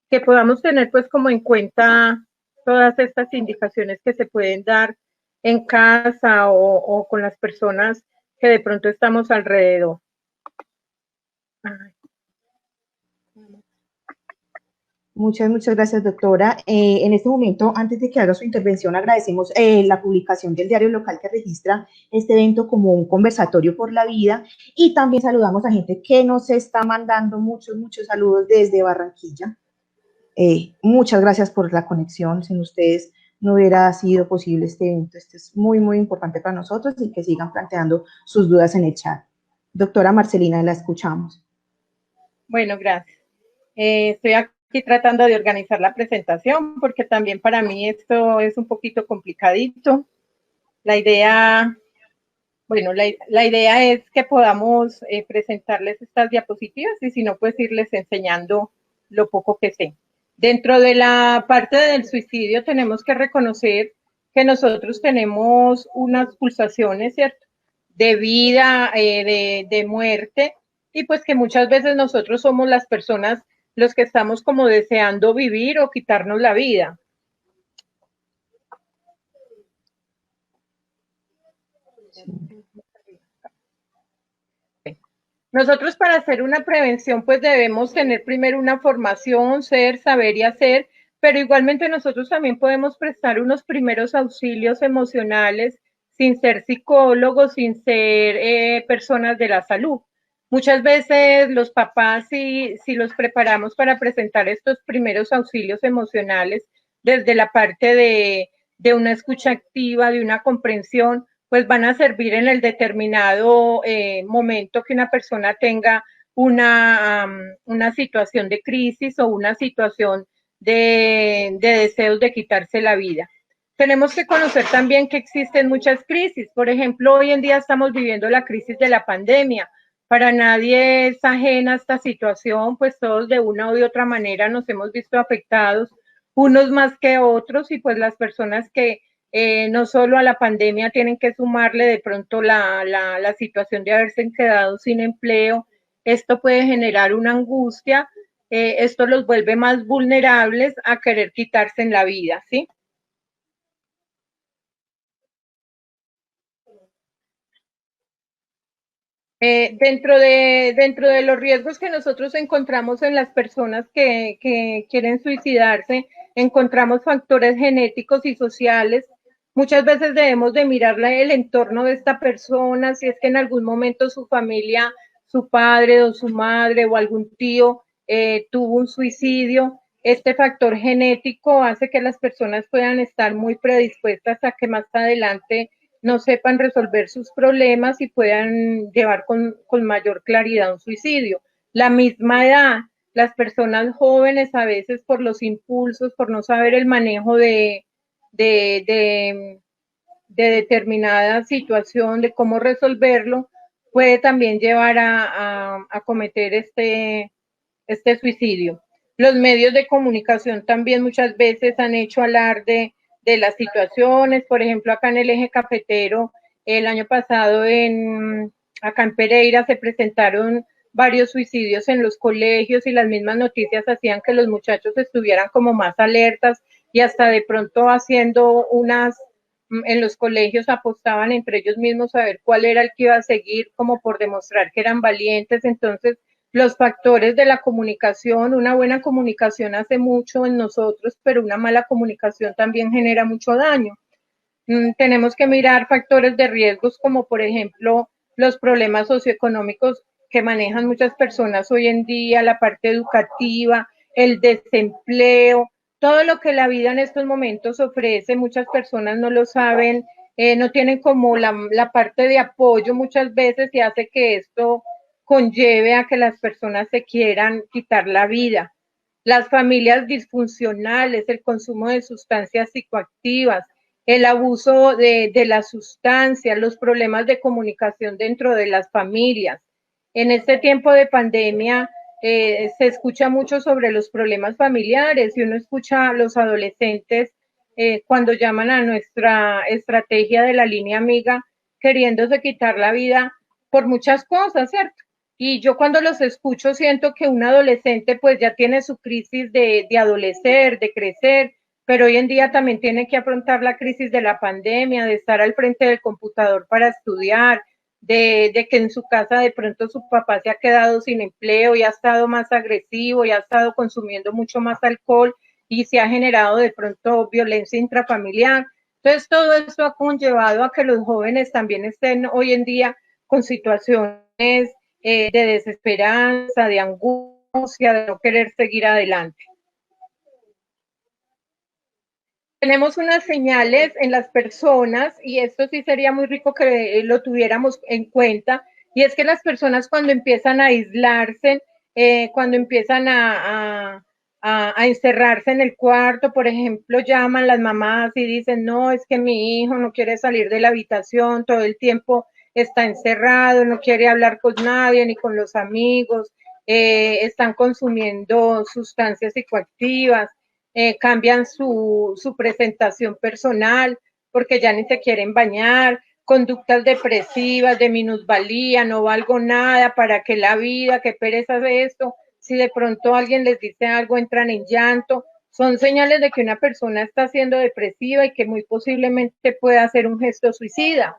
que podamos tener pues como en cuenta todas estas indicaciones que se pueden dar en casa o con las personas que de pronto estamos alrededor. Muchas gracias, doctora. En este momento, antes de que haga su intervención, agradecemos la publicación del diario local que registra este evento como un conversatorio por la vida, y también saludamos a gente que nos está mandando muchos saludos desde Barranquilla. Muchas gracias por la conexión. Sin ustedes no hubiera sido posible este evento. Este es muy importante para nosotros, y que sigan planteando sus dudas en el chat. Doctora Marcelina, la escuchamos. Bueno, gracias. Estoy aquí tratando de organizar la presentación, porque también para mí esto es un poquito complicadito. La idea, bueno, la idea es que podamos presentarles estas diapositivas, y si no, pues irles enseñando lo poco que sé. Dentro de la parte del suicidio tenemos que reconocer que nosotros tenemos unas pulsaciones, ¿cierto?, de vida, de muerte, y pues que muchas veces nosotros somos las personas los que estamos como deseando vivir o quitarnos la vida. Nosotros, para hacer una prevención, pues debemos tener primero una formación, ser, saber y hacer, pero igualmente nosotros también podemos prestar unos primeros auxilios emocionales sin ser psicólogos, sin ser personas de la salud. Muchas veces los papás, si los preparamos para presentar estos primeros auxilios emocionales desde la parte de una escucha activa, de una comprensión, pues van a servir en el determinado momento que una persona tenga una situación de crisis o una situación de deseos de quitarse la vida. Tenemos que conocer también que existen muchas crisis. Por ejemplo, hoy en día estamos viviendo la crisis de la pandemia. Para nadie es ajena a esta situación, pues todos de una u de otra manera nos hemos visto afectados, unos más que otros, y pues las personas que no solo a la pandemia tienen que sumarle de pronto la situación de haberse quedado sin empleo. Esto puede generar una angustia, esto los vuelve más vulnerables a querer quitarse en la vida, ¿sí? Dentro de los riesgos que nosotros encontramos en las personas que quieren suicidarse, encontramos factores genéticos y sociales. Muchas veces debemos de mirar el entorno de esta persona, si es que en algún momento su familia, su padre o su madre o algún tío tuvo un suicidio. Este factor genético hace que las personas puedan estar muy predispuestas a que más adelante no sepan resolver sus problemas y puedan llevar con mayor claridad un suicidio. La misma edad, las personas jóvenes a veces por los impulsos, por no saber el manejo de determinada situación, de cómo resolverlo, puede también llevar a cometer este suicidio. Los medios de comunicación también muchas veces han hecho alarde de las situaciones. Por ejemplo, acá en el eje cafetero, el año pasado acá en Pereira se presentaron varios suicidios en los colegios, y las mismas noticias hacían que los muchachos estuvieran como más alertas, y hasta de pronto haciendo en los colegios apostaban entre ellos mismos a ver cuál era el que iba a seguir, como por demostrar que eran valientes. Entonces, los factores de la comunicación, una buena comunicación hace mucho en nosotros, pero una mala comunicación también genera mucho daño. Tenemos que mirar factores de riesgos como, por ejemplo, los problemas socioeconómicos que manejan muchas personas hoy en día, la parte educativa, el desempleo, todo lo que la vida en estos momentos ofrece. Muchas personas no lo saben, no tienen como la parte de apoyo muchas veces, y hace que esto conlleve a que las personas se quieran quitar la vida. Las familias disfuncionales, el consumo de sustancias psicoactivas, el abuso de las sustancias, los problemas de comunicación dentro de las familias. En este tiempo de pandemia se escucha mucho sobre los problemas familiares, y uno escucha a los adolescentes cuando llaman a nuestra estrategia de la línea amiga queriéndose quitar la vida por muchas cosas, ¿cierto? Y yo cuando los escucho siento que un adolescente pues ya tiene su crisis de adolecer, de crecer, pero hoy en día también tiene que afrontar la crisis de la pandemia, de estar al frente del computador para estudiar, de que en su casa de pronto su papá se ha quedado sin empleo y ha estado más agresivo y ha estado consumiendo mucho más alcohol y se ha generado de pronto violencia intrafamiliar. Entonces, todo esto ha conllevado a que los jóvenes también estén hoy en día con situaciones de desesperanza, de angustia, de no querer seguir adelante. Tenemos unas señales en las personas, y esto sí sería muy rico que lo tuviéramos en cuenta, y es que las personas cuando empiezan a aislarse, cuando empiezan a encerrarse en el cuarto, por ejemplo, llaman las mamás y dicen, no, es que mi hijo no quiere salir de la habitación, todo el tiempo está encerrado, no quiere hablar con nadie ni con los amigos, están consumiendo sustancias psicoactivas, cambian su presentación personal porque ya ni se quieren bañar, conductas depresivas, de minusvalía, no valgo nada, para qué la vida, qué pereza de esto, si de pronto alguien les dice algo entran en llanto, son señales de que una persona está siendo depresiva y que muy posiblemente pueda hacer un gesto suicida.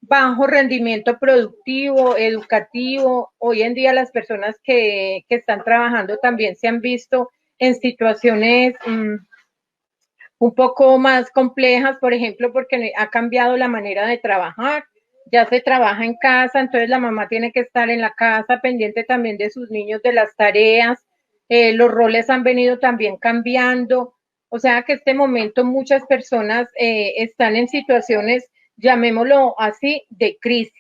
Bajo rendimiento productivo, educativo, hoy en día las personas que están trabajando también se han visto en situaciones un poco más complejas, por ejemplo, porque ha cambiado la manera de trabajar, ya se trabaja en casa, entonces la mamá tiene que estar en la casa pendiente también de sus niños, de las tareas, los roles han venido también cambiando, o sea que este momento muchas personas están en situaciones, llamémoslo así, de crisis.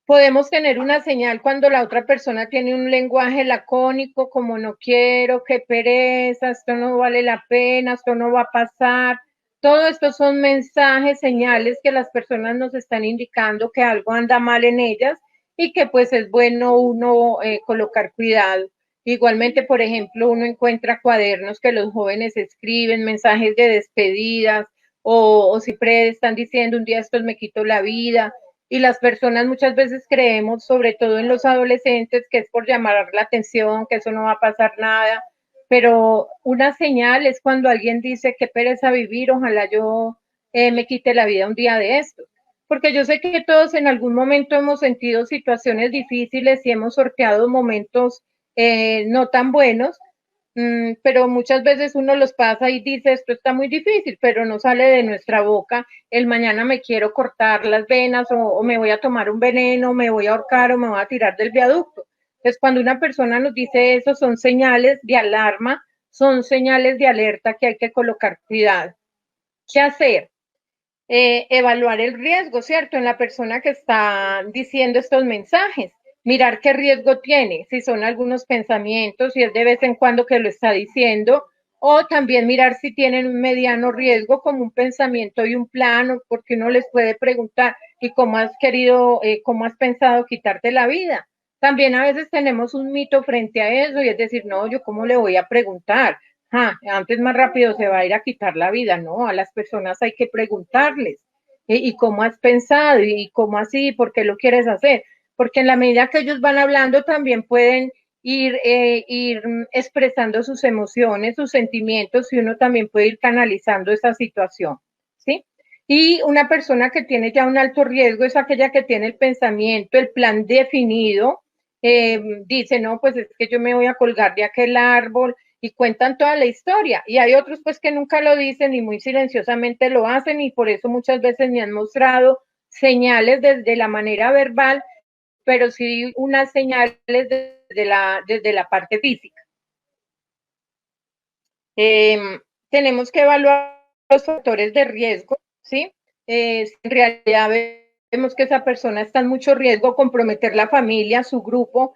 Podemos tener una señal cuando la otra persona tiene un lenguaje lacónico, como no quiero, qué pereza, esto no vale la pena, esto no va a pasar. Todo esto son mensajes, señales que las personas nos están indicando que algo anda mal en ellas y que pues es bueno uno colocar cuidado. Igualmente, por ejemplo, uno encuentra cuadernos que los jóvenes escriben, mensajes de despedidas o siempre están diciendo un día estos me quito la vida, y las personas muchas veces creemos, sobre todo en los adolescentes, que es por llamar la atención, que eso no va a pasar nada, pero una señal es cuando alguien dice qué pereza vivir, ojalá yo me quite la vida un día de esto, porque yo sé que todos en algún momento hemos sentido situaciones difíciles y hemos sorteado momentos no tan buenos, pero muchas veces uno los pasa y dice esto está muy difícil, pero no sale de nuestra boca el mañana me quiero cortar las venas o me voy a tomar un veneno, me voy a ahorcar o me voy a tirar del viaducto. Entonces cuando una persona nos dice eso son señales de alarma, son señales de alerta que hay que colocar cuidado. ¿Qué hacer? Evaluar el riesgo, ¿cierto? En la persona que está diciendo estos mensajes. Mirar qué riesgo tiene, si son algunos pensamientos, si es de vez en cuando que lo está diciendo, o también mirar si tienen un mediano riesgo como un pensamiento y un plano, porque uno les puede preguntar, ¿y cómo has querido, cómo has pensado quitarte la vida? También a veces tenemos un mito frente a eso y es decir, no, yo cómo le voy a preguntar, antes más rápido se va a ir a quitar la vida, no, a las personas hay que preguntarles, ¿y cómo has pensado? ¿Y cómo así? ¿Por qué lo quieres hacer? Porque en la medida que ellos van hablando también pueden ir expresando sus emociones, sus sentimientos y uno también puede ir canalizando esa situación, ¿sí? Y una persona que tiene ya un alto riesgo es aquella que tiene el pensamiento, el plan definido, dice, no, pues es que yo me voy a colgar de aquel árbol y cuentan toda la historia. Y hay otros pues que nunca lo dicen y muy silenciosamente lo hacen y por eso muchas veces me han mostrado señales desde la manera verbal, pero sí unas señales desde la parte física. Tenemos que evaluar los factores de riesgo, ¿sí? En realidad vemos que esa persona está en mucho riesgo, comprometer la familia, su grupo,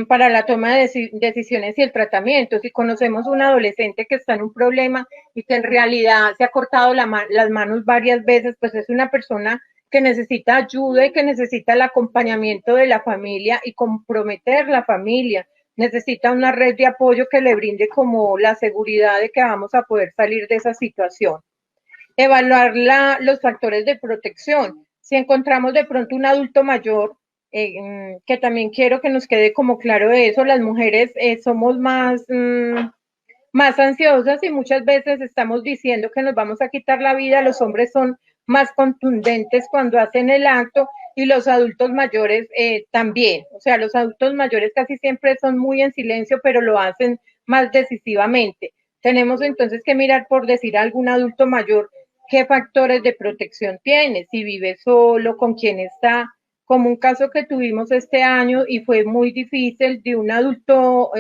para la toma de decisiones y el tratamiento. Si conocemos un adolescente que está en un problema y que en realidad se ha cortado las manos varias veces, pues es una persona que necesita ayuda y que necesita el acompañamiento de la familia y comprometer la familia. Necesita una red de apoyo que le brinde como la seguridad de que vamos a poder salir de esa situación. Evaluar los factores de protección. Si encontramos de pronto un adulto mayor, que también quiero que nos quede como claro de eso, las mujeres somos más ansiosas y muchas veces estamos diciendo que nos vamos a quitar la vida, los hombres son más contundentes cuando hacen el acto y los adultos mayores también. O sea, los adultos mayores casi siempre son muy en silencio, pero lo hacen más decisivamente. Tenemos entonces que mirar, por decir a algún adulto mayor, qué factores de protección tiene, si vive solo, con quién está, como un caso que tuvimos este año y fue muy difícil de un adulto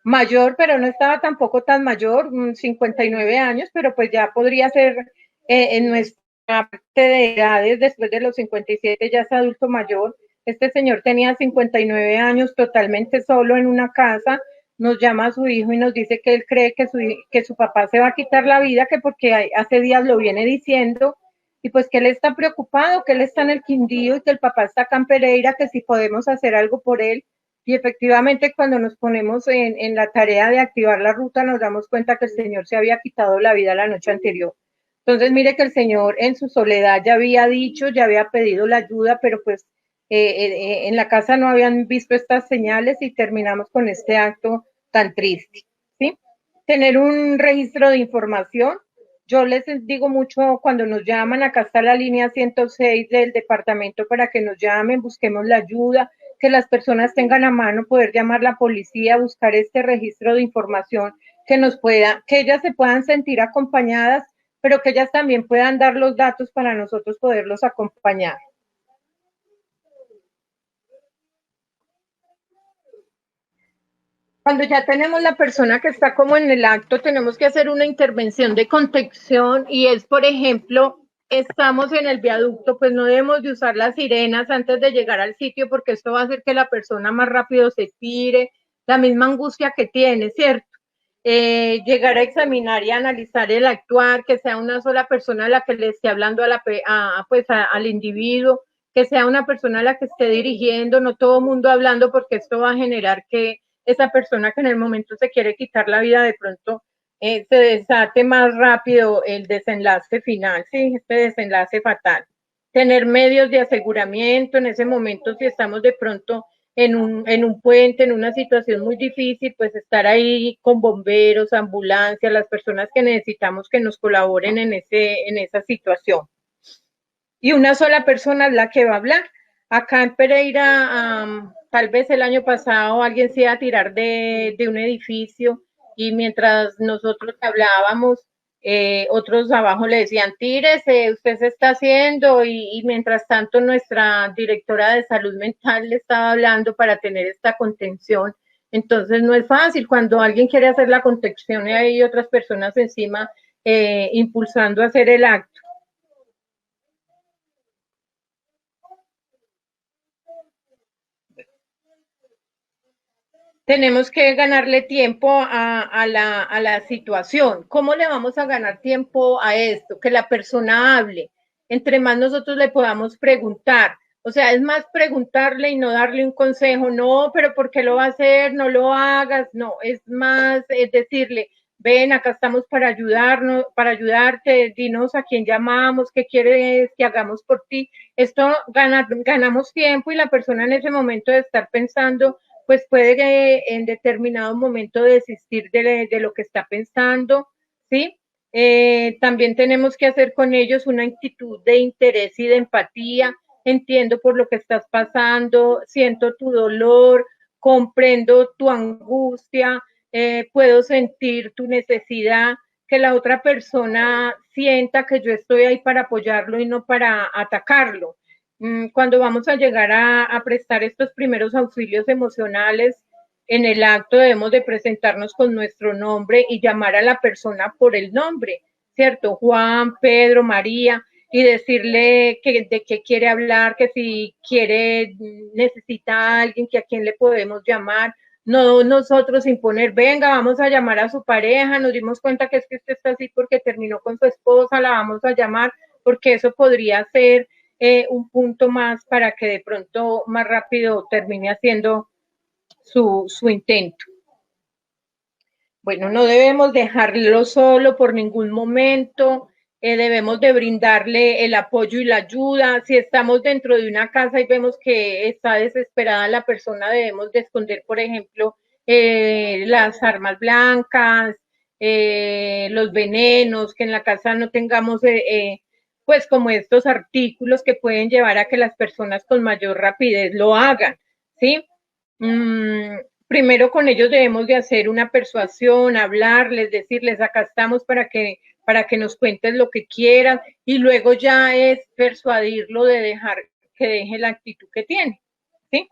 mayor, pero no estaba tampoco tan mayor, 59 años, pero pues ya podría ser en nuestra parte de edades, después de los 57 ya es adulto mayor. Este señor tenía 59 años, totalmente solo en una casa, nos llama a su hijo y nos dice que él cree que su papá se va a quitar la vida, que porque hace días lo viene diciendo, y pues que él está preocupado, que él está en el Quindío y que el papá está acá en Pereira, que si podemos hacer algo por él. Y efectivamente cuando nos ponemos en la tarea de activar la ruta nos damos cuenta que el señor se había quitado la vida la noche anterior. Entonces mire que el señor en su soledad ya había dicho, ya había pedido la ayuda, pero pues en la casa no habían visto estas señales y terminamos con este acto tan triste, ¿sí? Tener un registro de información. Yo les digo mucho cuando nos llaman, acá está la línea 106 del departamento para que nos llamen, busquemos la ayuda, que las personas tengan a mano poder llamar a la policía, buscar este registro de información que nos pueda, que ellas se puedan sentir acompañadas, pero que ellas también puedan dar los datos para nosotros poderlos acompañar. Cuando ya tenemos la persona que está como en el acto, tenemos que hacer una intervención de contención y es, por ejemplo, estamos en el viaducto, pues no debemos de usar las sirenas antes de llegar al sitio porque esto va a hacer que la persona más rápido se tire, la misma angustia que tiene, ¿cierto? Llegar a examinar y analizar el actuar, que sea una sola persona la que le esté hablando al individuo, que sea una persona la que esté dirigiendo, no todo el mundo hablando porque esto va a generar que esa persona que en el momento se quiere quitar la vida de pronto se desate más rápido el desenlace final, sí, este desenlace fatal. Tener medios de aseguramiento en ese momento, si estamos de pronto en un puente, en una situación muy difícil, pues estar ahí con bomberos, ambulancias, las personas que necesitamos que nos colaboren en esa situación. Y una sola persona es la que va a hablar. Acá en Pereira, tal vez el año pasado alguien se iba a tirar de un edificio y mientras nosotros hablábamos, otros abajo le decían, tírese, usted se está haciendo y mientras tanto nuestra directora de salud mental le estaba hablando para tener esta contención. Entonces no es fácil cuando alguien quiere hacer la contención y hay otras personas encima impulsando a hacer el acto. Tenemos que ganarle tiempo a la situación. ¿Cómo le vamos a ganar tiempo a esto? Que la persona hable. Entre más nosotros le podamos preguntar. O sea, es más preguntarle y no darle un consejo. No, pero ¿por qué lo va a hacer? No lo hagas. No, es más decirle, ven, acá estamos para ayudarnos, para ayudarte, dinos a quién llamamos, qué quieres que hagamos por ti. Esto ganamos tiempo y la persona en ese momento de estar pensando, pues puede en determinado momento desistir de lo que está pensando, ¿sí? También tenemos que hacer con ellos una actitud de interés y de empatía. Entiendo por lo que estás pasando, siento tu dolor, comprendo tu angustia, puedo sentir tu necesidad, que la otra persona sienta que yo estoy ahí para apoyarlo y no para atacarlo. Cuando vamos a llegar a prestar estos primeros auxilios emocionales, en el acto debemos de presentarnos con nuestro nombre y llamar a la persona por el nombre, ¿cierto? Juan, Pedro, María, y decirle de qué quiere hablar, que si quiere, necesita a alguien, que a quién le podemos llamar. No nosotros imponer, venga, vamos a llamar a su pareja, nos dimos cuenta que es que usted está así porque terminó con su esposa, la vamos a llamar, porque eso podría ser un punto más para que de pronto más rápido termine haciendo su intento. Bueno, no debemos dejarlo solo por ningún momento, debemos de brindarle el apoyo y la ayuda. Si estamos dentro de una casa y vemos que está desesperada la persona, debemos de esconder, por ejemplo, las armas blancas, los venenos, que en la casa no tengamos pues como estos artículos que pueden llevar a que las personas con mayor rapidez lo hagan, ¿sí? Primero con ellos debemos de hacer una persuasión, hablarles, decirles, acá estamos para que nos cuentes lo que quieran, y luego ya es persuadirlo de dejar que deje la actitud que tiene, ¿sí?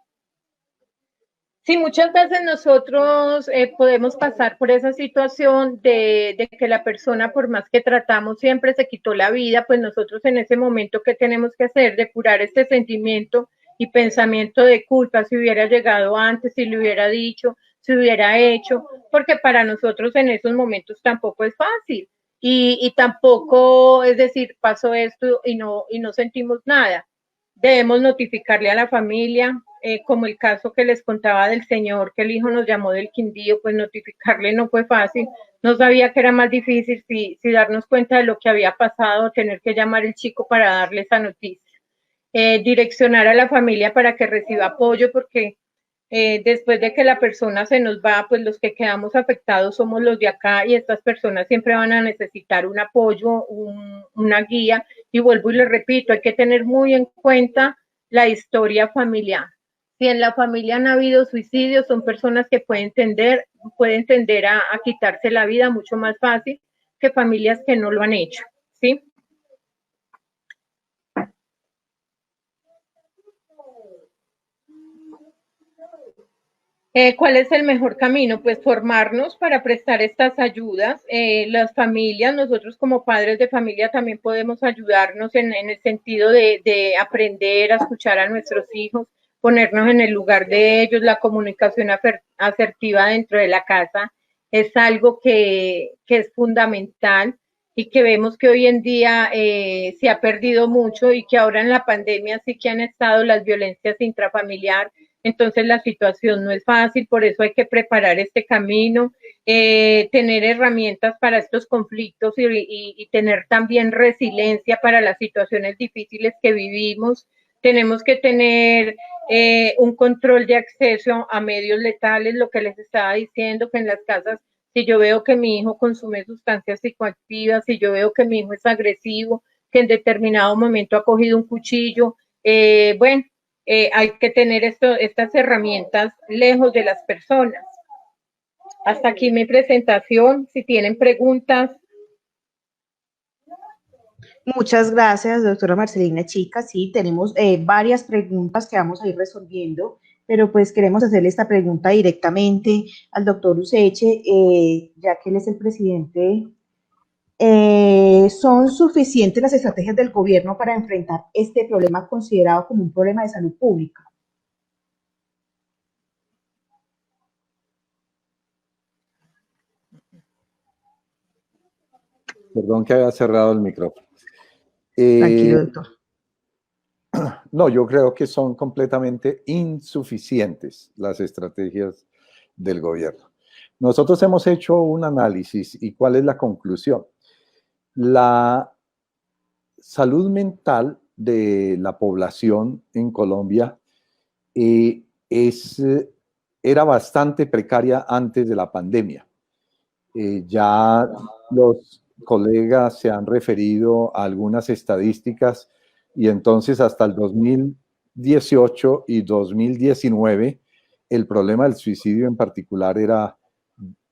Sí, muchas veces nosotros podemos pasar por esa situación de que la persona, por más que tratamos, siempre se quitó la vida, pues nosotros en ese momento, ¿qué tenemos que hacer? Depurar este sentimiento y pensamiento de culpa, si hubiera llegado antes, si le hubiera dicho, si hubiera hecho, porque para nosotros en esos momentos tampoco es fácil. Y tampoco, es decir, pasó esto y no sentimos nada. Debemos notificarle a la familia, como el caso que les contaba del señor que el hijo nos llamó del Quindío, pues notificarle no fue fácil, no sabía que era más difícil si darnos cuenta de lo que había pasado, tener que llamar al chico para darle esa noticia. Direccionar a la familia para que reciba apoyo, porque después de que la persona se nos va, pues los que quedamos afectados somos los de acá, y estas personas siempre van a necesitar un apoyo, una guía, y vuelvo y le repito, hay que tener muy en cuenta la historia familiar. Si en la familia han habido suicidios, son personas que pueden tender a quitarse la vida mucho más fácil que familias que no lo han hecho, ¿sí? ¿Cuál es el mejor camino? Pues formarnos para prestar estas ayudas. Las familias, nosotros como padres de familia también podemos ayudarnos en el sentido de aprender a escuchar a nuestros hijos, ponernos en el lugar de ellos. La comunicación asertiva dentro de la casa es algo que es fundamental, y que vemos que hoy en día se ha perdido mucho, y que ahora en la pandemia sí que han estado las violencias intrafamiliares. Entonces la situación no es fácil, por eso hay que preparar este camino, tener herramientas para estos conflictos, y tener también resiliencia para las situaciones difíciles que vivimos. Tenemos que tener un control de acceso a medios letales, lo que les estaba diciendo, que en las casas, si yo veo que mi hijo consume sustancias psicoactivas, si yo veo que mi hijo es agresivo, que en determinado momento ha cogido un cuchillo, bueno, hay que tener estas herramientas lejos de las personas. Hasta aquí mi presentación. Si tienen preguntas. Muchas gracias, doctora Marcelina Chica. Sí, tenemos varias preguntas que vamos a ir resolviendo, pero pues queremos hacerle esta pregunta directamente al doctor Useche, ya que él es el presidente. ¿Son suficientes las estrategias del gobierno para enfrentar este problema considerado como un problema de salud pública? Perdón que haya cerrado el micrófono. Tranquilo, doctor. No, yo creo que son completamente insuficientes las estrategias del gobierno. Nosotros hemos hecho un análisis, y ¿cuál es la conclusión? La salud mental de la población en Colombia era bastante precaria antes de la pandemia. Ya los colegas se han referido a algunas estadísticas, y entonces hasta el 2018 y 2019 el problema del suicidio en particular era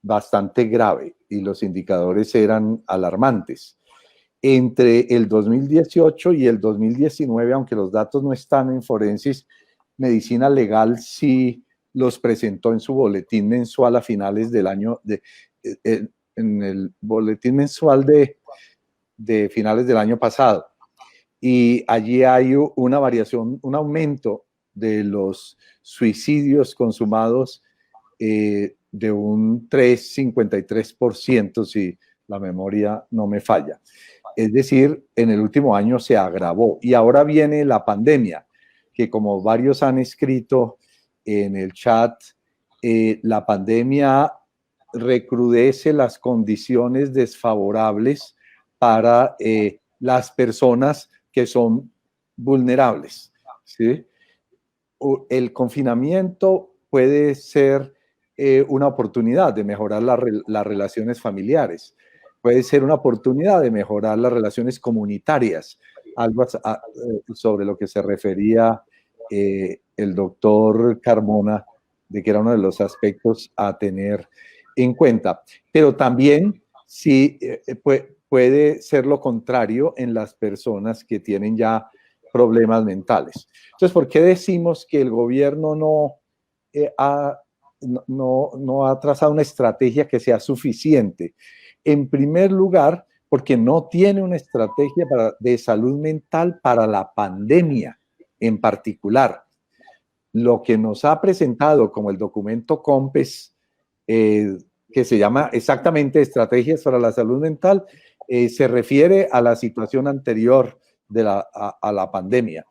bastante grave y los indicadores eran alarmantes. Entre el 2018 y el 2019, aunque los datos no están en Forensis, Medicina Legal sí los presentó en su boletín mensual a finales del año, en el boletín mensual de finales del año pasado. Y allí hay una variación, un aumento de los suicidios consumados de un 3,53%, si la memoria no me falla. Es decir, en el último año se agravó. Y ahora viene la pandemia, que como varios han escrito en el chat, la pandemia recrudece las condiciones desfavorables para las personas que son vulnerables, ¿sí? El confinamiento puede ser una oportunidad de mejorar las relaciones familiares, puede ser una oportunidad de mejorar las relaciones comunitarias, algo sobre lo que se refería el doctor Carmona, de que era uno de los aspectos a tener en cuenta. Pero también sí puede ser lo contrario en las personas que tienen ya problemas mentales. Entonces, ¿por qué decimos que el gobierno no ha trazado una estrategia que sea suficiente? En primer lugar, porque no tiene una estrategia de salud mental para la pandemia en particular. Lo que nos ha presentado como el documento COMPES, que se llama exactamente Estrategias para la Salud Mental, se refiere a la situación anterior a la pandemia.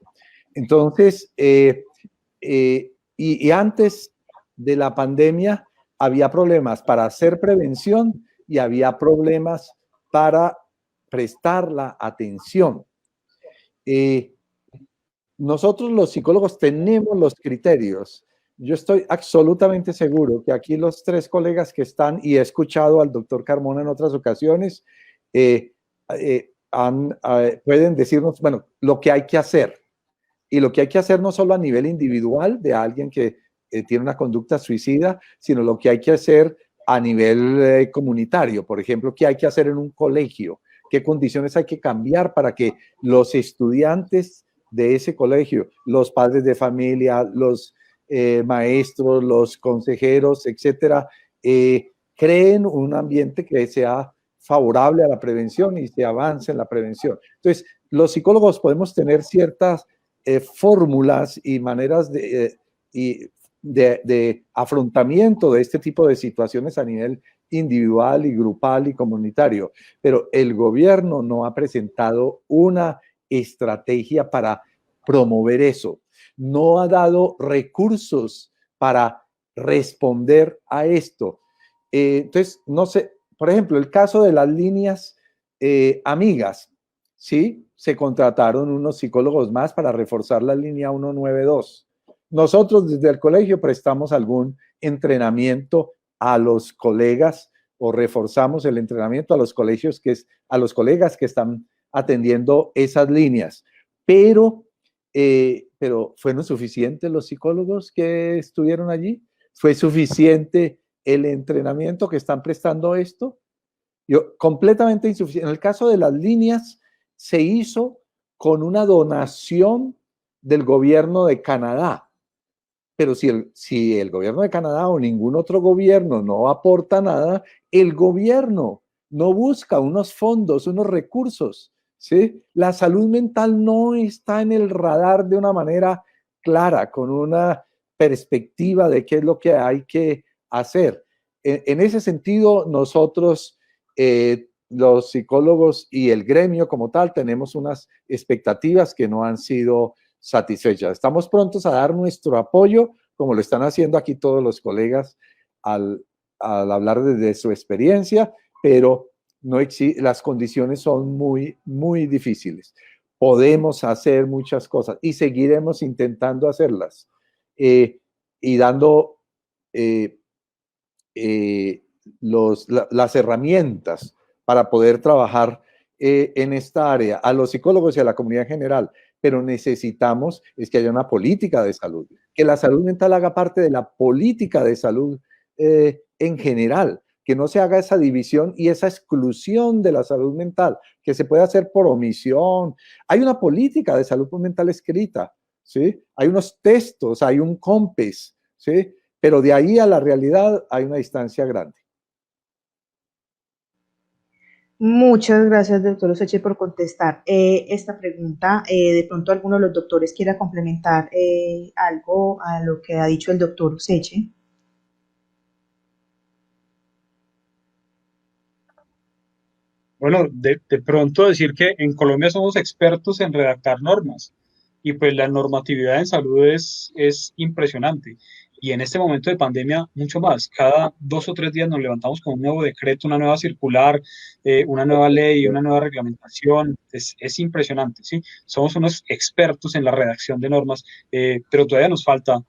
Entonces, y antes de la pandemia había problemas para hacer prevención y había problemas para prestar la atención. Nosotros los psicólogos tenemos los criterios. Yo estoy absolutamente seguro que aquí los tres colegas que están, y he escuchado al doctor Carmona en otras ocasiones, pueden decirnos, bueno, lo que hay que hacer. Y lo que hay que hacer no solo a nivel individual de alguien que tiene una conducta suicida, sino lo que hay que hacer a nivel comunitario. Por ejemplo, ¿qué hay que hacer en un colegio? ¿Qué condiciones hay que cambiar para que los estudiantes de ese colegio, los padres de familia, los maestros, los consejeros, etcétera, creen un ambiente que sea favorable a la prevención y se avance en la prevención? Entonces, los psicólogos podemos tener ciertas fórmulas y maneras de afrontamiento de este tipo de situaciones a nivel individual y grupal y comunitario, pero el gobierno no ha presentado una estrategia para promover eso, no ha dado recursos para responder a esto. Entonces, no sé, por ejemplo, el caso de las líneas amigas, ¿sí? Se contrataron unos psicólogos más para reforzar la línea 192. Nosotros desde el colegio prestamos algún entrenamiento a los colegas o reforzamos el entrenamiento a los colegios, a los colegas que están atendiendo esas líneas. Pero ¿fueron suficientes los psicólogos que estuvieron allí? ¿Fue suficiente el entrenamiento que están prestando esto? Completamente insuficiente. En el caso de las líneas, se hizo con una donación del gobierno de Canadá. Pero si el gobierno de Canadá o ningún otro gobierno no aporta nada, el gobierno no busca unos fondos, unos recursos, ¿sí? La salud mental no está en el radar de una manera clara, con una perspectiva de qué es lo que hay que hacer. En ese sentido, nosotros, los psicólogos y el gremio como tal, tenemos unas expectativas que no han sido satisfechas. Estamos prontos a dar nuestro apoyo, como lo están haciendo aquí todos los colegas al hablar de su experiencia, pero las condiciones son muy, muy difíciles. Podemos hacer muchas cosas y seguiremos intentando hacerlas y dando las herramientas para poder trabajar en esta área a los psicólogos y a la comunidad en general. Pero necesitamos es que haya una política de salud, que la salud mental haga parte de la política de salud en general, que no se haga esa división y esa exclusión de la salud mental, que se puede hacer por omisión. Hay una política de salud mental escrita, ¿sí? Hay unos textos, hay un COMPES, ¿sí? Pero de ahí a la realidad hay una distancia grande. Muchas gracias, doctor Useche, por contestar esta pregunta. De pronto alguno de los doctores quiera complementar algo a lo que ha dicho el doctor Useche. Bueno, de pronto decir que en Colombia somos expertos en redactar normas y pues la normatividad en salud es impresionante. Y en este momento de pandemia, mucho más. Cada 2 o 3 días nos levantamos con un nuevo decreto, una nueva circular, una nueva ley, una nueva reglamentación. Es impresionante, ¿sí? Somos unos expertos en la redacción de normas, pero todavía nos falta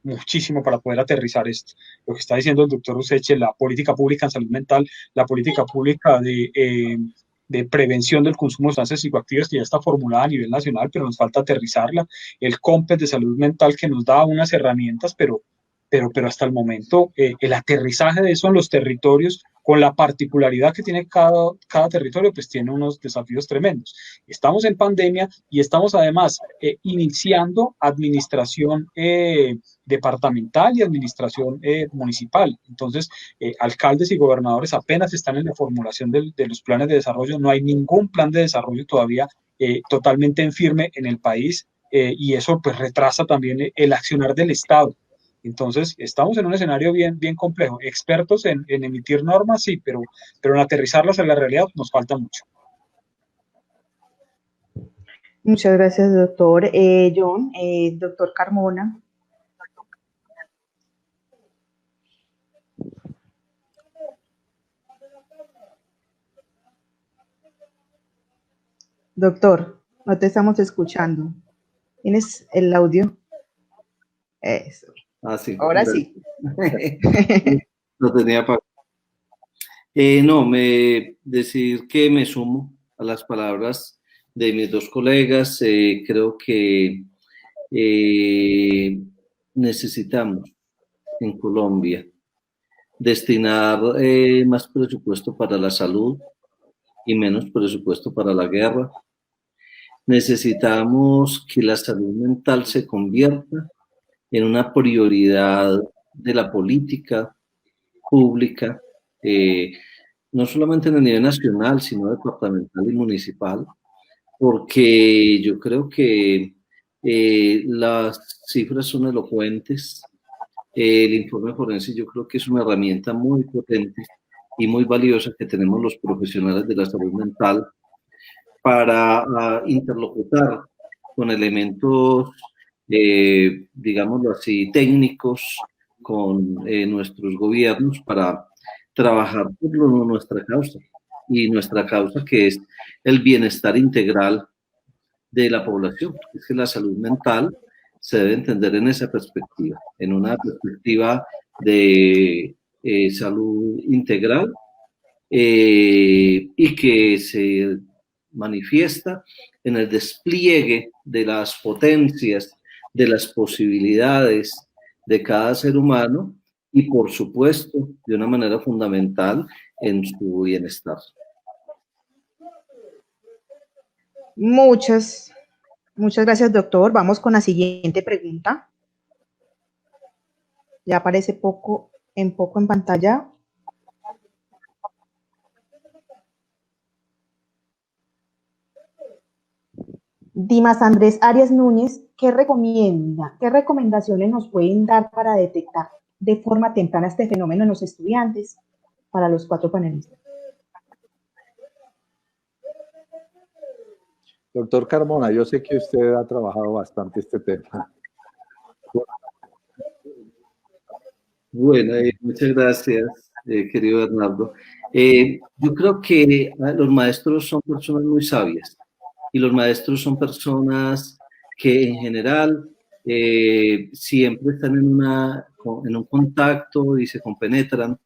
muchísimo para poder aterrizar esto. Lo que está diciendo el doctor Useche, la política pública en salud mental, la política pública de prevención del consumo de sustancias psicoactivas que ya está formulada a nivel nacional, pero nos falta aterrizarla, el COMPES de salud mental que nos da unas herramientas, pero hasta el momento el aterrizaje de eso en los territorios, con la particularidad que tiene cada territorio, pues tiene unos desafíos tremendos. Estamos en pandemia y estamos además iniciando administración departamental y administración municipal. Entonces, alcaldes y gobernadores apenas están en la formulación de los planes de desarrollo. No hay ningún plan de desarrollo todavía totalmente en firme en el país y eso pues retrasa también el accionar del Estado. Entonces, estamos en un escenario bien complejo. Expertos en emitir normas, sí, pero en aterrizarlas en la realidad nos falta mucho. Muchas gracias, doctor. John, doctor Carmona. Doctor, no te estamos escuchando. ¿Tienes el audio? Eso. Ah, sí. Ahora sí. Lo tenía apagado. Decir que me sumo a las palabras de mis dos colegas. Creo que necesitamos en Colombia destinar más presupuesto para la salud y menos presupuesto para la guerra. Necesitamos que la salud mental se convierta en una prioridad de la política pública, no solamente en el nivel nacional, sino departamental y municipal, porque yo creo que las cifras son elocuentes. El informe forense yo creo que es una herramienta muy potente y muy valiosa que tenemos los profesionales de la salud mental para interlocutar con elementos digámoslo así, técnicos con nuestros gobiernos para trabajar por nuestra causa, y nuestra causa que es el bienestar integral de la población. Es que la salud mental se debe entender en esa perspectiva, en una perspectiva de salud integral y que se manifiesta en el despliegue de las potencias, de las posibilidades de cada ser humano y, por supuesto, de una manera fundamental en su bienestar. Muchas gracias, doctor. Vamos con la siguiente pregunta. Ya aparece poco en pantalla. Dimas Andrés Arias Núñez, ¿qué recomendaciones nos pueden dar para detectar de forma temprana este fenómeno en los estudiantes? Para los 4 panelistas. Doctor Carmona, yo sé que usted ha trabajado bastante este tema. Bueno, muchas gracias, querido Bernardo. Yo creo que los maestros son personas muy sabias y los maestros son personas que en general siempre están en un contacto y se compenetran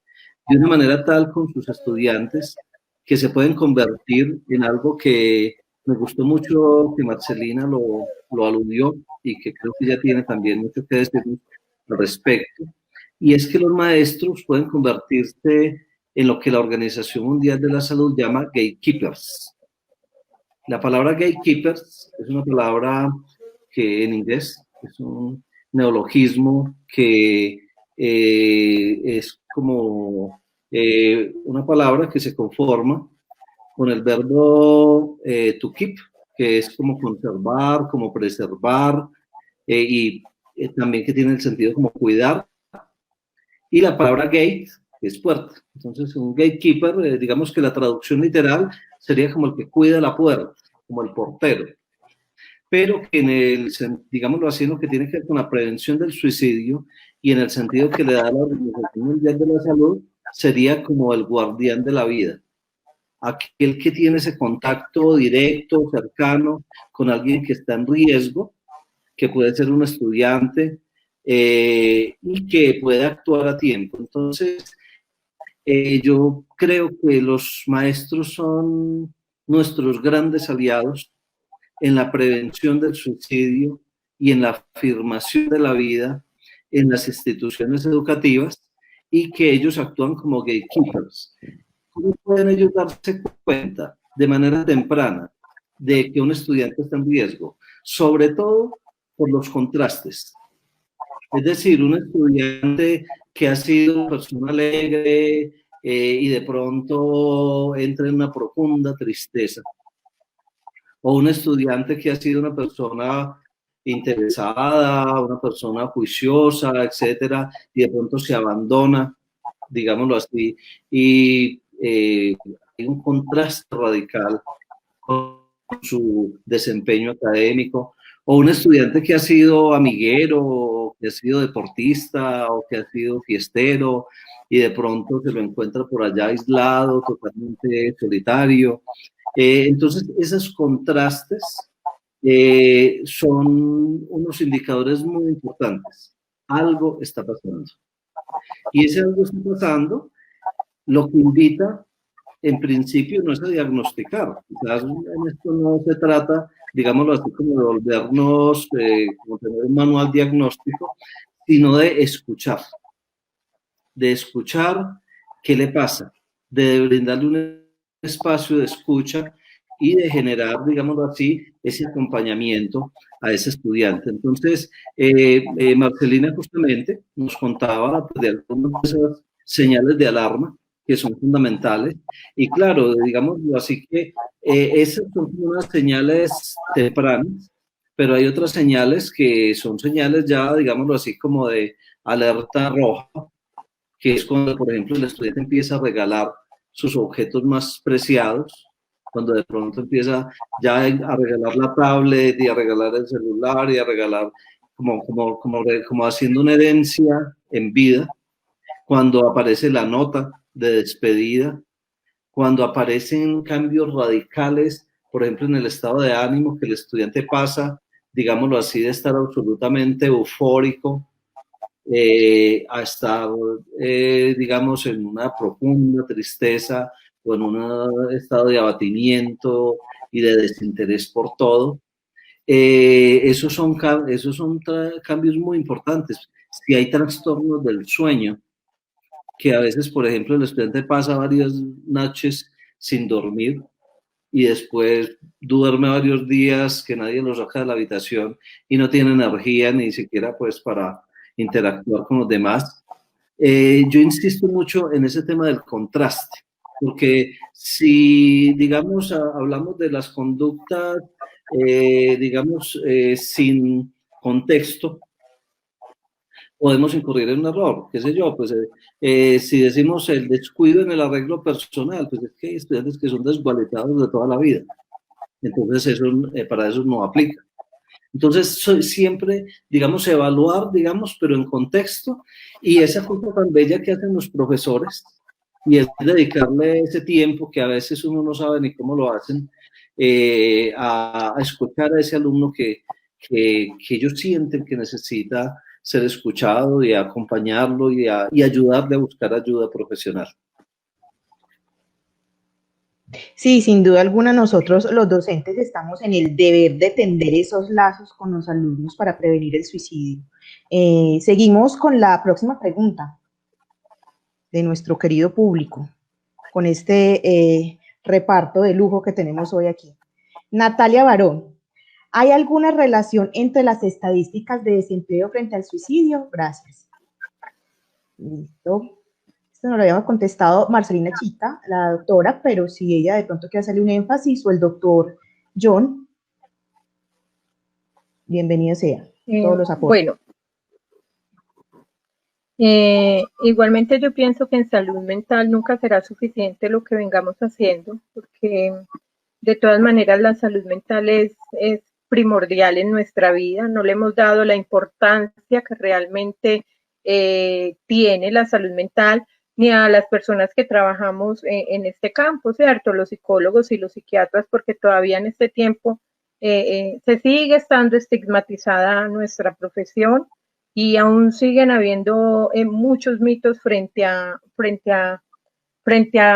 de una manera tal con sus estudiantes que se pueden convertir en algo que me gustó mucho que Marcelina lo aludió y que creo que ella tiene también mucho que decirnos al respecto. Y es que los maestros pueden convertirse en lo que la Organización Mundial de la Salud llama gatekeepers. La palabra gatekeepers es una palabra que en inglés es un neologismo que es como una palabra que se conforma con el verbo to keep, que es como conservar, como preservar, y también que tiene el sentido como cuidar. Y la palabra gate, que es puerta. Entonces, un gatekeeper, digamos que la traducción literal sería como el que cuida la puerta, como el portero. Pero que digámoslo así, lo que tiene que ver con la prevención del suicidio y en el sentido que le da la Organización Mundial de la Salud, sería como el guardián de la vida. Aquel que tiene ese contacto directo, cercano, con alguien que está en riesgo, que puede ser un estudiante, y que pueda actuar a tiempo. Entonces, yo creo que los maestros son nuestros grandes aliados en la prevención del suicidio y en la afirmación de la vida en las instituciones educativas, y que ellos actúan como gatekeepers. ¿Cómo pueden ellos darse cuenta de manera temprana de que un estudiante está en riesgo? Sobre todo por los contrastes. Es decir, un estudiante que ha sido una persona alegre y de pronto entra en una profunda tristeza. O un estudiante que ha sido una persona interesada, una persona juiciosa, etcétera, y de pronto se abandona, digámoslo así, y hay un contraste radical con su desempeño académico. O un estudiante que ha sido amiguero, o que ha sido deportista, o que ha sido fiestero, y de pronto se lo encuentra por allá aislado, totalmente solitario. Entonces, esos contrastes son unos indicadores muy importantes. Algo está pasando. Y ese algo está pasando, lo que invita, en principio, no es a diagnosticar. Quizás en esto no se trata, digámoslo así, como de volvernos, como tener un manual diagnóstico, sino de escuchar qué le pasa, de brindarle un espacio de escucha y de generar, digámoslo así, ese acompañamiento a ese estudiante. Entonces, Marcelina justamente nos contaba de algunas de esas señales de alarma que son fundamentales, y claro, digámoslo así, que esas son unas señales tempranas, pero hay otras señales que son señales ya, digámoslo así, como de alerta roja, que es cuando, por ejemplo, el estudiante empieza a regalar sus objetos más preciados, cuando de pronto empieza ya a regalar la tablet y a regalar el celular y a regalar como haciendo una herencia en vida, cuando aparece la nota de despedida, cuando aparecen cambios radicales, por ejemplo, en el estado de ánimo, que el estudiante pasa, digámoslo así, de estar absolutamente eufórico a estar, digamos, en una profunda tristeza o en un estado de abatimiento y de desinterés por todo. Esos son cambios muy importantes. Si hay trastornos del sueño, que a veces, por ejemplo, el estudiante pasa varias noches sin dormir y después duerme varios días que nadie lo saca de la habitación y no tiene energía ni siquiera pues para interactuar con los demás. Yo insisto mucho en ese tema del contraste, porque si, digamos, hablamos de las conductas, digamos, sin contexto, podemos incurrir en un error, qué sé yo, pues si decimos el descuido en el arreglo personal, pues es que hay estudiantes que son desgualetados de toda la vida, entonces eso para eso no aplica. Entonces, siempre, digamos, evaluar, digamos, pero en contexto, y esa cosa tan bella que hacen los profesores, y es dedicarle ese tiempo que a veces uno no sabe ni cómo lo hacen, a escuchar a ese alumno que ellos sienten que necesita ser escuchado, y a acompañarlo y ayudarle a buscar ayuda profesional. Sí, sin duda alguna nosotros los docentes estamos en el deber de tender esos lazos con los alumnos para prevenir el suicidio. Seguimos con la próxima pregunta de nuestro querido público, con este reparto de lujo que tenemos hoy aquí. Natalia Barón, ¿hay alguna relación entre las estadísticas de desempleo frente al suicidio? Gracias. Listo. Esto no lo habíamos contestado Marcelina Chita, la doctora, pero si ella de pronto quiere hacerle un énfasis, o el doctor John, bienvenido sea. Todos los aportes. Bueno, igualmente yo pienso que en salud mental nunca será suficiente lo que vengamos haciendo, porque de todas maneras la salud mental es primordial en nuestra vida. No le hemos dado la importancia que realmente tiene la salud mental, ni a las personas que trabajamos en este campo, ¿cierto? Los psicólogos y los psiquiatras, porque todavía en este tiempo se sigue estando estigmatizada nuestra profesión, y aún siguen habiendo muchos mitos frente a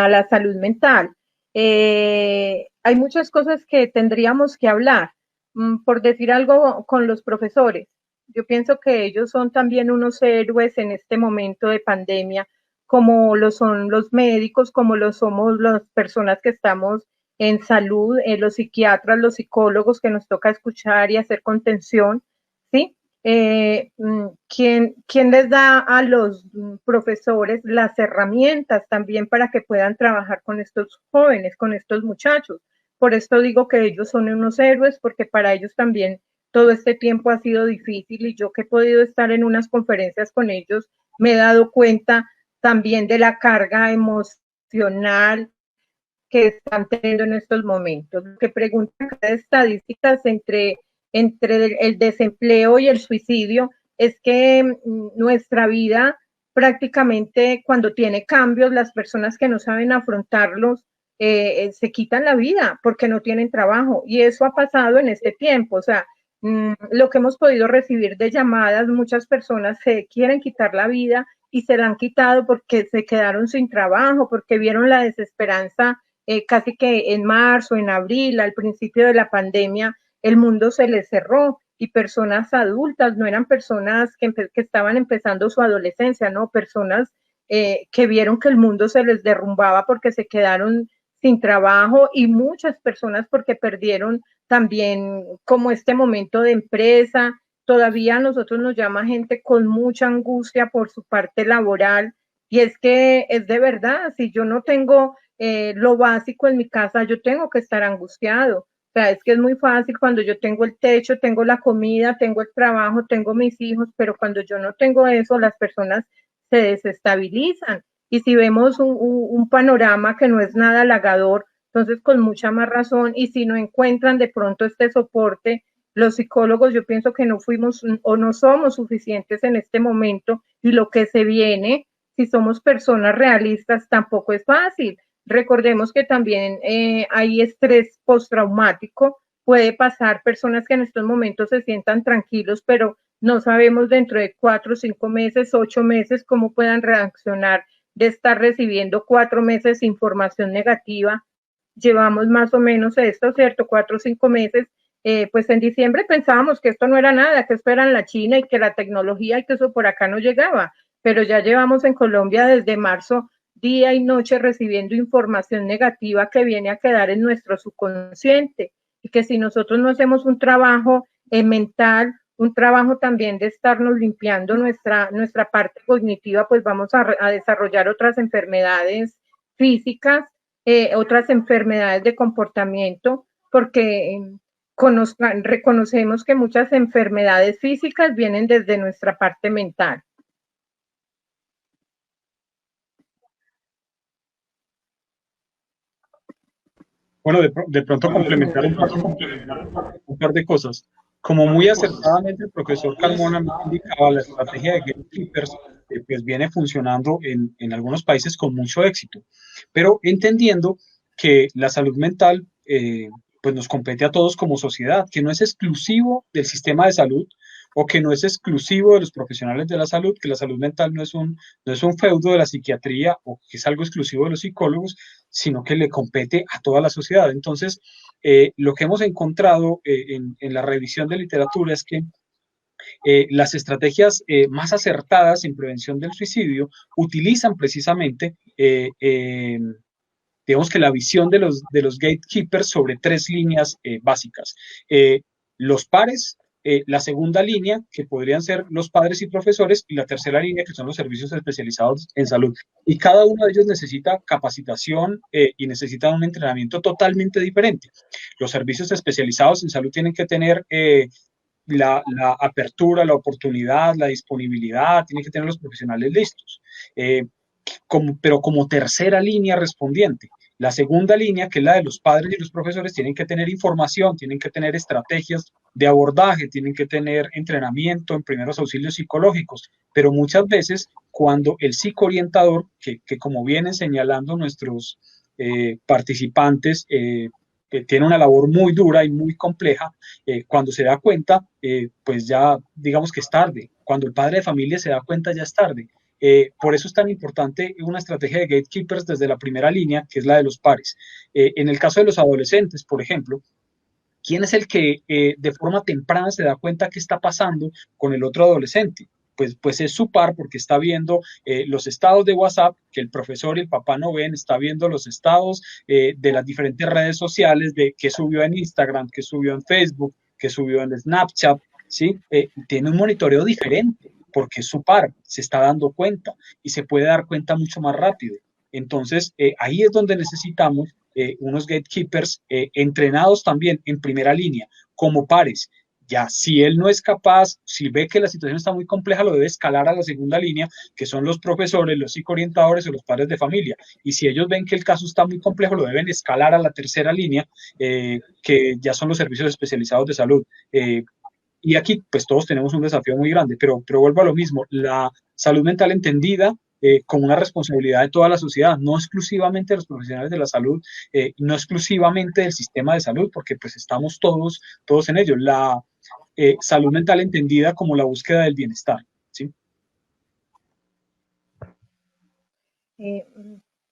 la salud mental. Hay muchas cosas que tendríamos que hablar, por decir algo, con los profesores. Yo pienso que ellos son también unos héroes en este momento de pandemia, como lo son los médicos, como lo somos las personas que estamos en salud, los psiquiatras, los psicólogos que nos toca escuchar y hacer contención, ¿sí? ¿Quién les da a los profesores las herramientas también para que puedan trabajar con estos jóvenes, con estos muchachos? Por esto digo que ellos son unos héroes, porque para ellos también todo este tiempo ha sido difícil, y yo que he podido estar en unas conferencias con ellos, me he dado cuenta también de la carga emocional que están teniendo en estos momentos. Lo que preguntan estadísticas entre el desempleo y el suicidio es que nuestra vida prácticamente, cuando tiene cambios, las personas que no saben afrontarlos se quitan la vida porque no tienen trabajo, y eso ha pasado en este tiempo. O sea, lo que hemos podido recibir de llamadas, muchas personas se quieren quitar la vida y se la han quitado porque se quedaron sin trabajo, porque vieron la desesperanza. Casi que en marzo, en abril, al principio de la pandemia, el mundo se les cerró, y personas adultas, no eran personas que estaban empezando su adolescencia, no, personas que vieron que el mundo se les derrumbaba porque se quedaron sin trabajo, y muchas personas porque perdieron también como este momento de empresa. Todavía a nosotros nos llama gente con mucha angustia por su parte laboral, y es que es de verdad, si yo no tengo lo básico en mi casa, yo tengo que estar angustiado. O sea, es que es muy fácil cuando yo tengo el techo, tengo la comida, tengo el trabajo, tengo mis hijos, pero cuando yo no tengo eso, las personas se desestabilizan. Y si vemos un panorama que no es nada halagador, entonces con mucha más razón, y si no encuentran de pronto este soporte, los psicólogos, yo pienso que no fuimos o no somos suficientes en este momento, y lo que se viene, si somos personas realistas, tampoco es fácil. Recordemos que también hay estrés postraumático, puede pasar, personas que en estos momentos se sientan tranquilos, pero no sabemos dentro de 4, 5 meses, 8 meses, cómo puedan reaccionar de estar recibiendo 4 meses información negativa. Llevamos más o menos esto, ¿cierto? 4 o 5 meses. Pues en diciembre pensábamos que esto no era nada, que esto era en la China y que la tecnología y que eso por acá no llegaba, pero ya llevamos en Colombia desde marzo día y noche recibiendo información negativa que viene a quedar en nuestro subconsciente, y que si nosotros no hacemos un trabajo mental, un trabajo también de estarnos limpiando nuestra parte cognitiva, pues vamos a desarrollar otras enfermedades físicas, otras enfermedades de comportamiento, porque reconocemos que muchas enfermedades físicas vienen desde nuestra parte mental. Bueno, de pronto complementar un par de cosas. Como muy acertadamente el profesor Carmona me indicaba, la estrategia de gatekeepers pues viene funcionando en algunos países con mucho éxito, pero entendiendo que la salud mental pues nos compete a todos como sociedad, que no es exclusivo del sistema de salud, o que no es exclusivo de los profesionales de la salud, que la salud mental no es un feudo de la psiquiatría, o que es algo exclusivo de los psicólogos, sino que le compete a toda la sociedad. Entonces, lo que hemos encontrado en la revisión de literatura es que las estrategias más acertadas en prevención del suicidio utilizan precisamente, digamos que la visión de los gatekeepers sobre 3 líneas básicas. Los pares, la segunda línea, que podrían ser los padres y profesores, y la tercera línea, que son los servicios especializados en salud. Y cada uno de ellos necesita capacitación y necesita un entrenamiento totalmente diferente. Los servicios especializados en salud tienen que tener la apertura, la oportunidad, la disponibilidad, tienen que tener los profesionales listos. Pero como tercera línea respondiente. La segunda línea, que es la de los padres y los profesores, tienen que tener información, tienen que tener estrategias de abordaje, tienen que tener entrenamiento en primeros auxilios psicológicos, pero muchas veces cuando el psicoorientador, que como vienen señalando nuestros participantes, tiene una labor muy dura y muy compleja, cuando se da cuenta, pues ya digamos que es tarde. Cuando el padre de familia se da cuenta, ya es tarde. Por eso es tan importante una estrategia de gatekeepers desde la primera línea, que es la de los pares. En el caso de los adolescentes, por ejemplo, ¿quién es el que de forma temprana se da cuenta qué está pasando con el otro adolescente? Pues es su par, porque está viendo los estados de WhatsApp que el profesor y el papá no ven, está viendo los estados de las diferentes redes sociales, de qué subió en Instagram, qué subió en Facebook, qué subió en Snapchat, ¿sí? Tiene un monitoreo diferente, porque es su par, se está dando cuenta y se puede dar cuenta mucho más rápido. Entonces, ahí es donde necesitamos unos gatekeepers entrenados también en primera línea, como pares. Ya, si él no es capaz, si ve que la situación está muy compleja, lo debe escalar a la segunda línea, que son los profesores, los psicoorientadores o los padres de familia. Y si ellos ven que el caso está muy complejo, lo deben escalar a la tercera línea, que ya son los servicios especializados de salud. Y aquí, pues todos tenemos un desafío muy grande, pero vuelvo a lo mismo, la salud mental entendida como una responsabilidad de toda la sociedad, no exclusivamente de los profesionales de la salud, no exclusivamente del sistema de salud, porque pues estamos todos en ello. La salud mental entendida como la búsqueda del bienestar, ¿sí?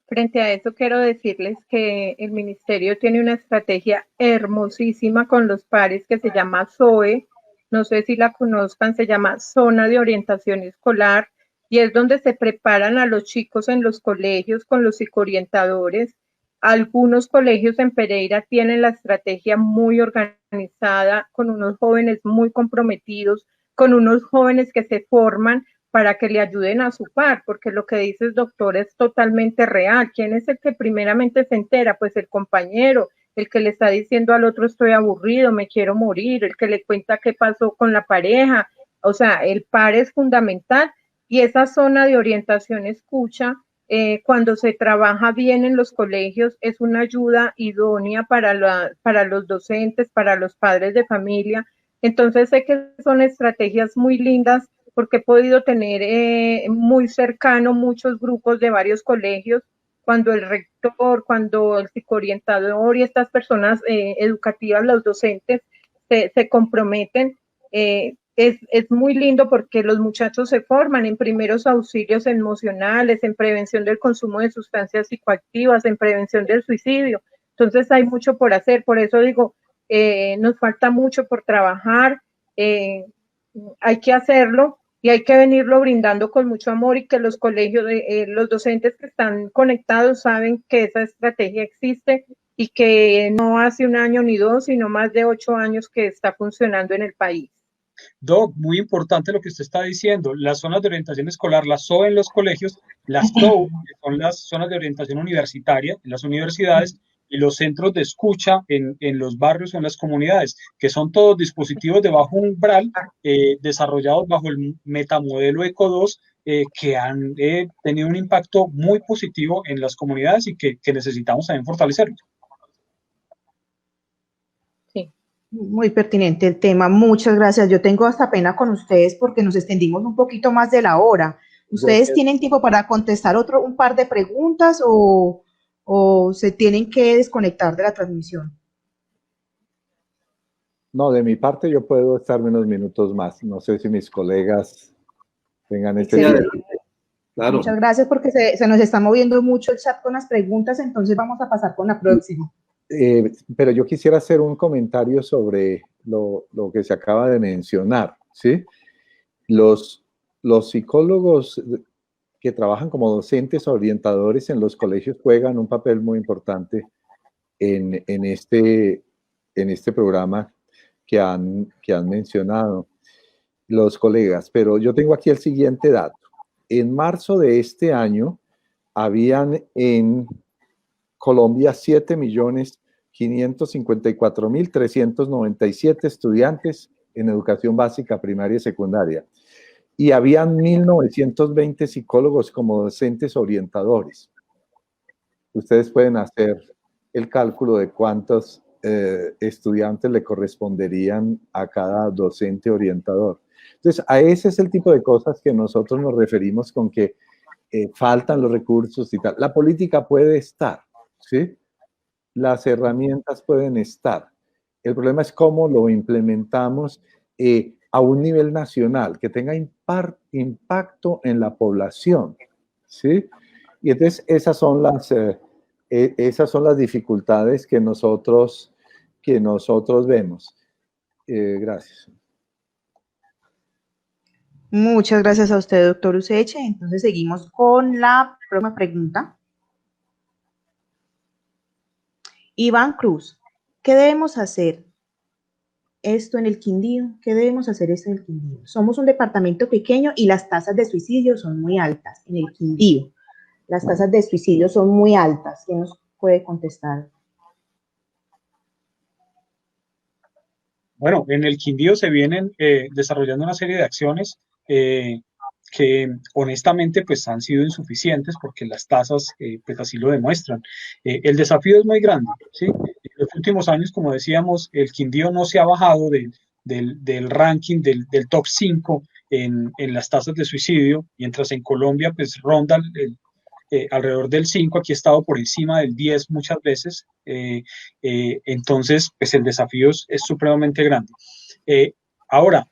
Frente a eso quiero decirles que el ministerio tiene una estrategia hermosísima con los pares que se llama ZOE, no sé si la conozcan, se llama Zona de Orientación Escolar, y es donde se preparan a los chicos en los colegios con los psicoorientadores. Algunos colegios en Pereira tienen la estrategia muy organizada, con unos jóvenes muy comprometidos, con unos jóvenes que se forman para que le ayuden a su par, porque lo que dice el doctor es totalmente real. ¿Quién es el que primeramente se entera? Pues el compañero, el que le está diciendo al otro estoy aburrido, me quiero morir, el que le cuenta qué pasó con la pareja. O sea, el par es fundamental, y esa zona de orientación escucha, cuando se trabaja bien en los colegios, es una ayuda idónea para los docentes, para los padres de familia. Entonces sé que son estrategias muy lindas, porque he podido tener muy cercano muchos grupos de varios colegios, cuando el rector, cuando el psicoorientador y estas personas educativas, los docentes, se comprometen. Es muy lindo porque los muchachos se forman en primeros auxilios emocionales, en prevención del consumo de sustancias psicoactivas, en prevención del suicidio. Entonces hay mucho por hacer, por eso digo, nos falta mucho por trabajar, hay que hacerlo y hay que venirlo brindando con mucho amor, y que los colegios, los docentes que están conectados saben que esa estrategia existe y que no hace un año ni dos, sino más de 8 años que está funcionando en el país. Doc, muy importante lo que usted está diciendo. Las zonas de orientación escolar, las ZOE en los colegios, las TOU, que son las zonas de orientación universitaria en las universidades, y los centros de escucha en los barrios o en las comunidades, que son todos dispositivos de bajo umbral, desarrollados bajo el metamodelo ECO2, que han tenido un impacto muy positivo en las comunidades y que necesitamos también fortalecerlos. Sí. Muy pertinente el tema, muchas gracias. Yo tengo hasta pena con ustedes porque nos extendimos un poquito más de la hora. ¿Ustedes tienen tiempo para contestar un par de preguntas o se tienen que desconectar de la transmisión? No, de mi parte yo puedo estarme unos minutos más. No sé si mis colegas tengan ese tiempo. Claro. Muchas gracias, porque se nos está moviendo mucho el chat con las preguntas, entonces vamos a pasar con la próxima. Pero yo quisiera hacer un comentario sobre lo que se acaba de mencionar, ¿sí? Los psicólogos que trabajan como docentes o orientadores en los colegios juegan un papel muy importante en este programa que han mencionado los colegas. Pero yo tengo aquí el siguiente dato. En marzo de este año habían en Colombia 7.554.397 estudiantes en educación básica, primaria y secundaria. Y habían 1.920 psicólogos como docentes orientadores. Ustedes pueden hacer el cálculo de cuántos estudiantes le corresponderían a cada docente orientador. Entonces, a ese es el tipo de cosas que nosotros nos referimos con que faltan los recursos y tal. La política puede estar, ¿sí? las herramientas pueden estar. El problema es cómo lo implementamos a un nivel nacional, que tenga impacto en la población, ¿sí? Y entonces esas son las dificultades que nosotros vemos. Gracias. Muchas gracias a usted, doctor Useche. Entonces seguimos con la próxima pregunta. Iván Cruz, ¿qué debemos hacer esto en el Quindío? ¿Qué debemos hacer esto en el Quindío? Somos un departamento pequeño y las tasas de suicidio son muy altas en el Quindío. Las tasas de suicidio son muy altas. ¿Quién nos puede contestar? Bueno, en el Quindío se vienen desarrollando una serie de acciones que honestamente pues han sido insuficientes porque las tasas pues así lo demuestran. El desafío es muy grande, ¿sí? En los últimos años, como decíamos, el Quindío no se ha bajado del ranking del top 5 en las tasas de suicidio, mientras en Colombia pues ronda alrededor del 5, aquí he estado por encima del 10 muchas veces, entonces pues el desafío es supremamente grande. Ahora,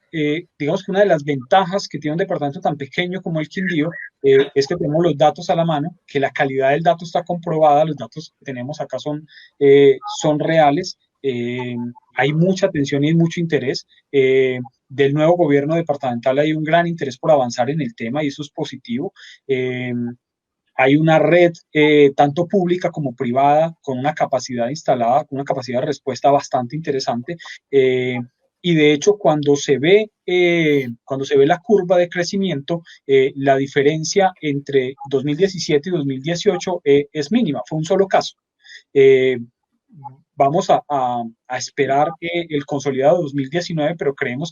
digamos que una de las ventajas que tiene un departamento tan pequeño como el Quindío es que tenemos los datos a la mano, que la calidad del dato está comprobada, los datos que tenemos acá son reales, hay mucha atención y mucho interés. Del nuevo gobierno departamental hay un gran interés por avanzar en el tema y eso es positivo. Hay una red tanto pública como privada con una capacidad instalada, con una capacidad de respuesta bastante interesante. Y de hecho, cuando se ve la curva de crecimiento, la diferencia entre 2017 y 2018 es mínima, fue un solo caso. Vamos a esperar el consolidado 2019, pero creemos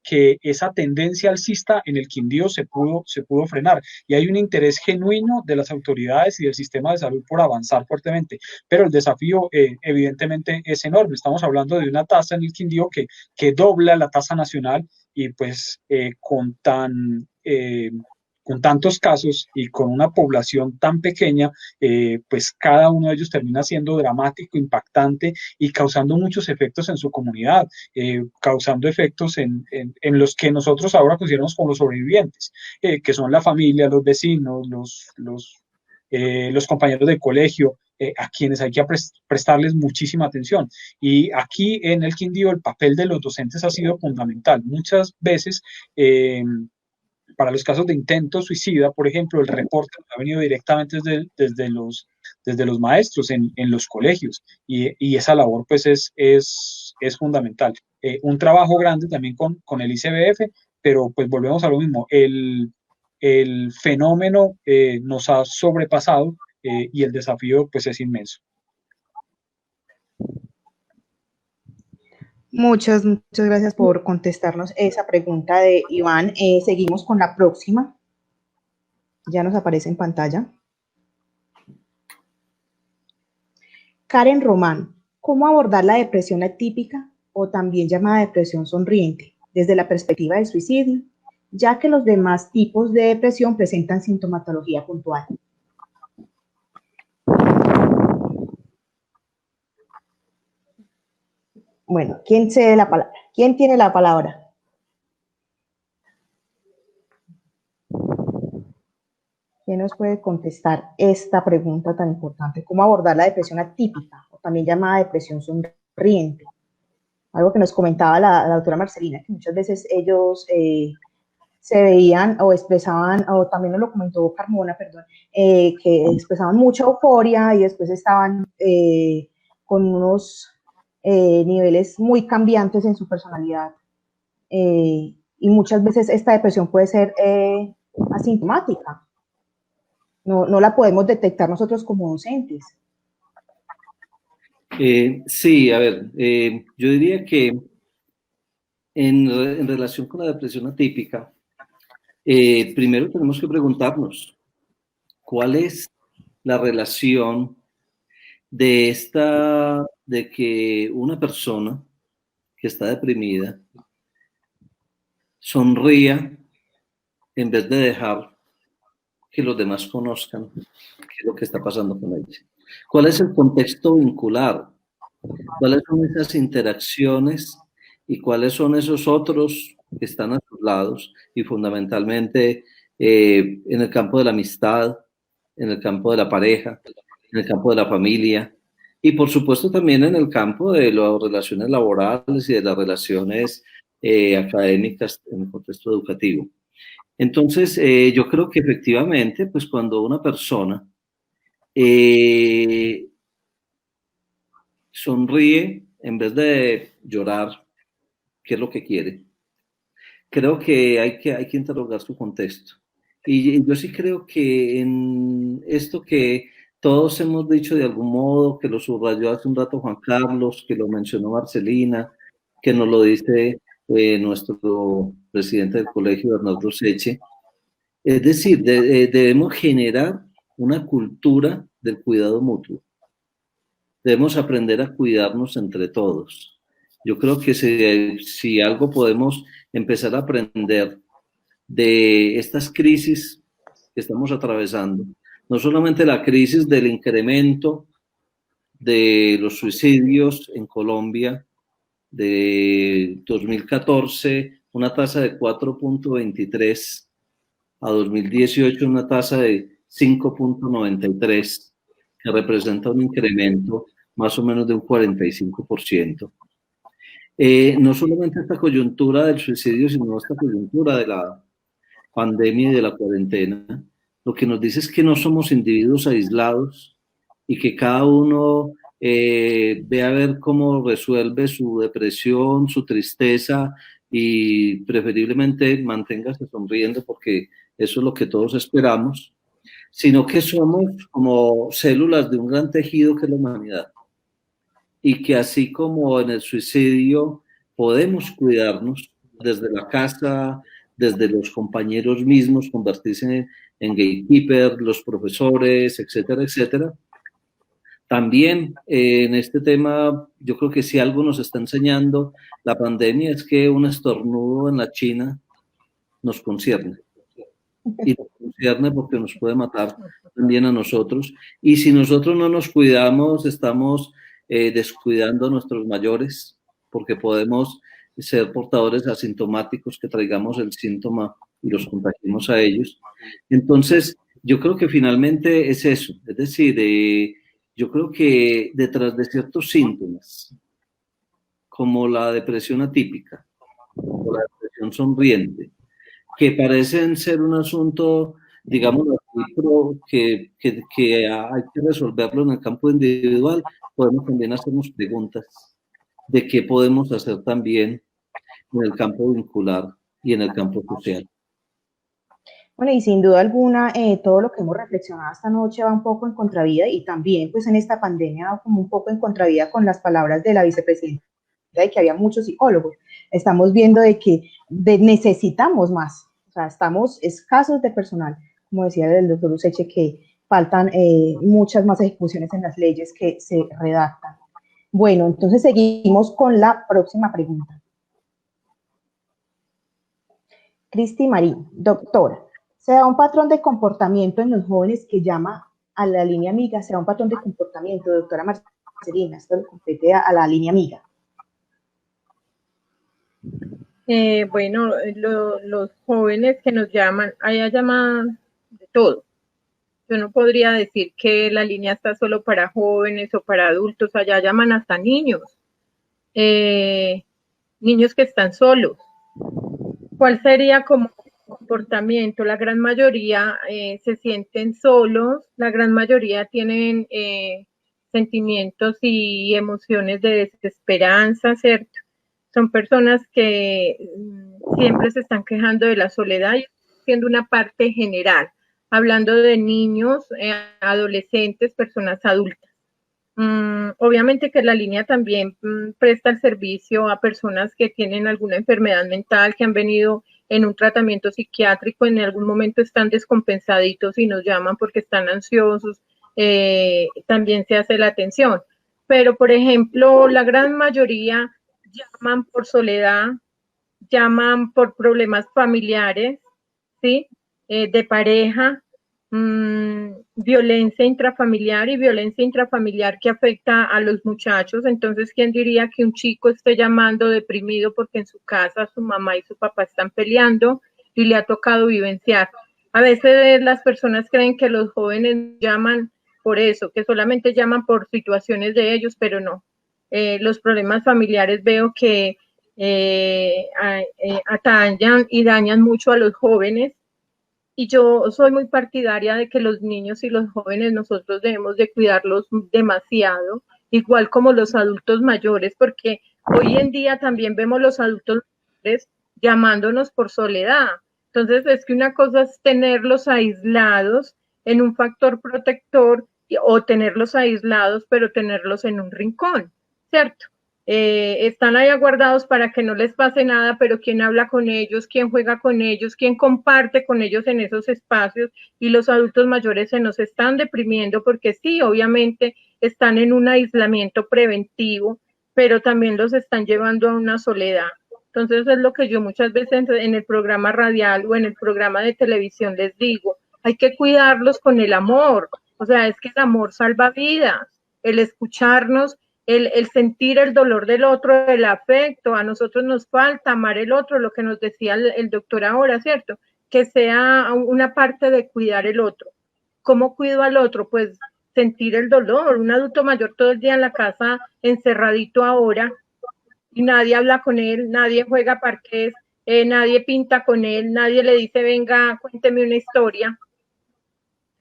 que esa tendencia alcista en el Quindío se pudo frenar y hay un interés genuino de las autoridades y del sistema de salud por avanzar fuertemente, pero el desafío evidentemente es enorme. Estamos hablando de una tasa en el Quindío que dobla la tasa nacional y pues con tantos casos y con una población tan pequeña, pues cada uno de ellos termina siendo dramático, impactante y causando muchos efectos en su comunidad, causando efectos en los que nosotros ahora consideramos como los sobrevivientes, que son la familia, los vecinos, los compañeros de colegio, a quienes hay que prestarles muchísima atención. Y aquí en el Quindío el papel de los docentes ha sido fundamental. Muchas veces para los casos de intento suicida, por ejemplo, el reporte ha venido directamente desde los maestros en los colegios y esa labor pues es fundamental. Un trabajo grande también con el ICBF, pero pues volvemos a lo mismo, el fenómeno nos ha sobrepasado y el desafío pues es inmenso. Muchas gracias por contestarnos esa pregunta de Iván. Seguimos con la próxima. Ya nos aparece en pantalla. Karen Román, ¿cómo abordar la depresión atípica o también llamada depresión sonriente desde la perspectiva del suicidio, ya que los demás tipos de depresión presentan sintomatología puntual? Bueno, ¿quién cede la palabra? ¿Quién tiene la palabra? ¿Quién nos puede contestar esta pregunta tan importante? ¿Cómo abordar la depresión atípica o también llamada depresión sonriente? Algo que nos comentaba la doctora Marcelina, que muchas veces ellos se veían o expresaban, o también nos lo comentó Carmona, perdón, que expresaban mucha euforia y después estaban con unos niveles muy cambiantes en su personalidad. Y muchas veces esta depresión puede ser asintomática. No la podemos detectar nosotros como docentes. Sí, a ver, yo diría que en relación con la depresión atípica, primero tenemos que preguntarnos cuál es la relación de que una persona que está deprimida sonría en vez de dejar que los demás conozcan qué es lo que está pasando con ella. ¿Cuál es el contexto vincular? ¿Cuáles son esas interacciones y cuáles son esos otros que están a sus lados? Y fundamentalmente en el campo de la amistad, en el campo de la pareja, en el campo de la familia y por supuesto también en el campo de las relaciones laborales y de las relaciones académicas en el contexto educativo. Entonces, yo creo que efectivamente, pues cuando una persona sonríe en vez de llorar, ¿qué es lo que quiere? Creo que hay que interrogar su contexto. Y yo sí creo que en esto que todos hemos dicho de algún modo, que lo subrayó hace un rato Juan Carlos, que lo mencionó Marcelina, que nos lo dice nuestro presidente del colegio, Bernardo Seche, es decir, debemos generar una cultura del cuidado mutuo. Debemos aprender a cuidarnos entre todos. Yo creo que si algo podemos empezar a aprender de estas crisis que estamos atravesando, no solamente la crisis del incremento de los suicidios en Colombia de 2014, una tasa de 4.23, a 2018 una tasa de 5.93, que representa un incremento más o menos de un 45%. No solamente esta coyuntura del suicidio, sino esta coyuntura de la pandemia y de la cuarentena, lo que nos dice es que no somos individuos aislados y que cada uno ve a ver cómo resuelve su depresión, su tristeza y preferiblemente manténgase sonriendo porque eso es lo que todos esperamos, sino que somos como células de un gran tejido que es la humanidad y que así como en el suicidio podemos cuidarnos desde la casa, desde los compañeros mismos, convertirse en gatekeeper, los profesores, etcétera, etcétera. También en este tema, yo creo que si algo nos está enseñando la pandemia es que un estornudo en la China nos concierne. Y nos concierne porque nos puede matar también a nosotros. Y si nosotros no nos cuidamos, estamos descuidando a nuestros mayores, porque podemos ser portadores asintomáticos que traigamos el síntoma y los contagiemos a ellos. Entonces, yo creo que finalmente es eso, es decir, yo creo que detrás de ciertos síntomas, como la depresión atípica o la depresión sonriente, que parecen ser un asunto, digamos, que hay que resolverlo en el campo individual, podemos también hacernos preguntas de qué podemos hacer también en el campo vincular y en el campo social. Bueno, y sin duda alguna, todo lo que hemos reflexionado esta noche va un poco en contravía y también pues en esta pandemia va como un poco en contravía con las palabras de la vicepresidenta de que había muchos psicólogos. Estamos viendo de que necesitamos más, o sea, estamos escasos de personal, como decía el doctor Useche, que faltan muchas más ejecuciones en las leyes que se redactan. Bueno, entonces seguimos con la próxima pregunta. Cristi Marín, doctora, ¿se da un patrón de comportamiento en los jóvenes que llama a la línea amiga? ¿Se da un patrón de comportamiento, doctora Marcelina? Esto le compete a la línea amiga. Bueno, los jóvenes que nos llaman, allá llaman de todo. Yo no podría decir que la línea está solo para jóvenes o para adultos, allá llaman hasta niños, niños que están solos. ¿Cuál sería como comportamiento? La gran mayoría se sienten solos, la gran mayoría tienen sentimientos y emociones de desesperanza, ¿cierto? Son personas que siempre se están quejando de la soledad y siendo una parte general, hablando de niños, adolescentes, personas adultas. Obviamente que la línea también presta el servicio a personas que tienen alguna enfermedad mental, que han venido en un tratamiento psiquiátrico, en algún momento están descompensaditos y nos llaman porque están ansiosos, también se hace la atención. Pero, por ejemplo, la gran mayoría llaman por soledad, llaman por problemas familiares, ¿sí? De pareja, violencia intrafamiliar que afecta a los muchachos. Entonces, ¿quién diría que un chico esté llamando deprimido porque en su casa su mamá y su papá están peleando y le ha tocado vivenciar? A veces las personas creen que los jóvenes llaman por eso, que solamente llaman por situaciones de ellos, pero no. Los problemas familiares veo que atañan y dañan mucho a los jóvenes. Y yo soy muy partidaria de que los niños y los jóvenes nosotros debemos de cuidarlos demasiado, igual como los adultos mayores, porque hoy en día también vemos los adultos mayores llamándonos por soledad. Entonces es que una cosa es tenerlos aislados en un factor protector o tenerlos aislados, pero tenerlos en un rincón, ¿cierto? Están ahí aguardados para que no les pase nada, pero quién habla con ellos, quién juega con ellos, quién comparte con ellos en esos espacios, y los adultos mayores se nos están deprimiendo porque sí, obviamente están en un aislamiento preventivo, pero también los están llevando a una soledad. Entonces es lo que yo muchas veces en el programa radial o en el programa de televisión les digo, hay que cuidarlos con el amor, o sea, es que el amor salva vidas, el escucharnos, el sentir el dolor del otro, el afecto. A nosotros nos falta amar el otro, lo que nos decía el doctor ahora, ¿cierto? Que sea una parte de cuidar el otro. ¿Cómo cuido al otro? Pues sentir el dolor. Un adulto mayor todo el día en la casa, encerradito ahora, y nadie habla con él, nadie juega parqués, nadie pinta con él, nadie le dice, venga, cuénteme una historia.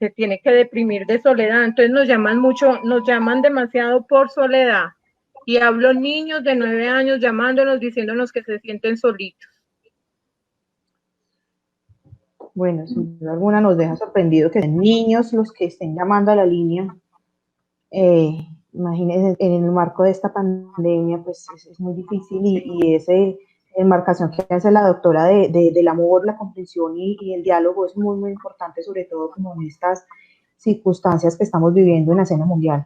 Se tiene que deprimir de soledad. Entonces nos llaman mucho, nos llaman demasiado por soledad. Y hablo niños de 9 años llamándonos, diciéndonos que se sienten solitos. Bueno, sin duda alguna nos deja sorprendido que sean niños los que estén llamando a la línea. Imagínense, en el marco de esta pandemia, pues es muy difícil y esa enmarcación que hace la doctora del amor, la comprensión y el diálogo es muy, muy importante, sobre todo como en estas circunstancias que estamos viviendo en la escena mundial.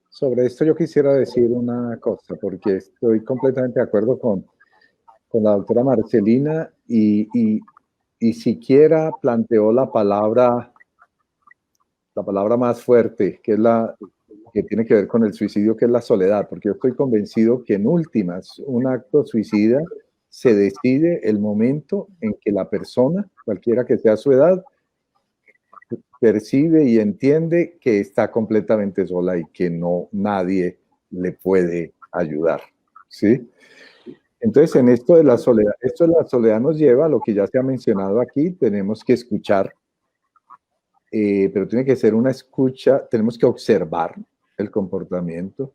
Sobre esto yo quisiera decir una cosa, porque estoy completamente de acuerdo con la doctora Marcelina y siquiera planteó la palabra más fuerte, que es la que tiene que ver con el suicidio, que es la soledad, porque yo estoy convencido que en últimas un acto suicida se decide el momento en que la persona, cualquiera que sea su edad, percibe y entiende que está completamente sola y que nadie le puede ayudar, ¿sí? Entonces, en esto de la soledad nos lleva a lo que ya se ha mencionado aquí, tenemos que escuchar, pero tiene que ser una escucha, tenemos que observar el comportamiento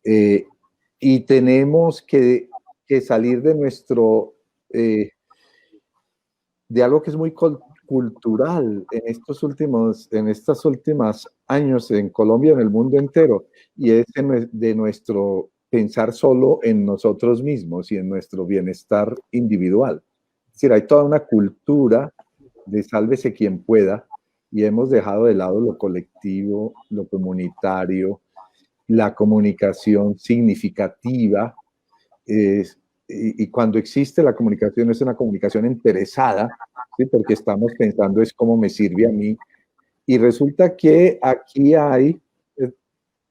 y tenemos que salir de de algo que es muy cultural en estos últimos años en Colombia y en el mundo entero, y es de nuestro pensar solo en nosotros mismos y en nuestro bienestar individual. Es decir, hay toda una cultura de sálvese quien pueda, y hemos dejado de lado lo colectivo, lo comunitario, la comunicación significativa. Y cuando existe la comunicación, es una comunicación interesada, ¿sí? Porque estamos pensando es cómo me sirve a mí. Y resulta que aquí hay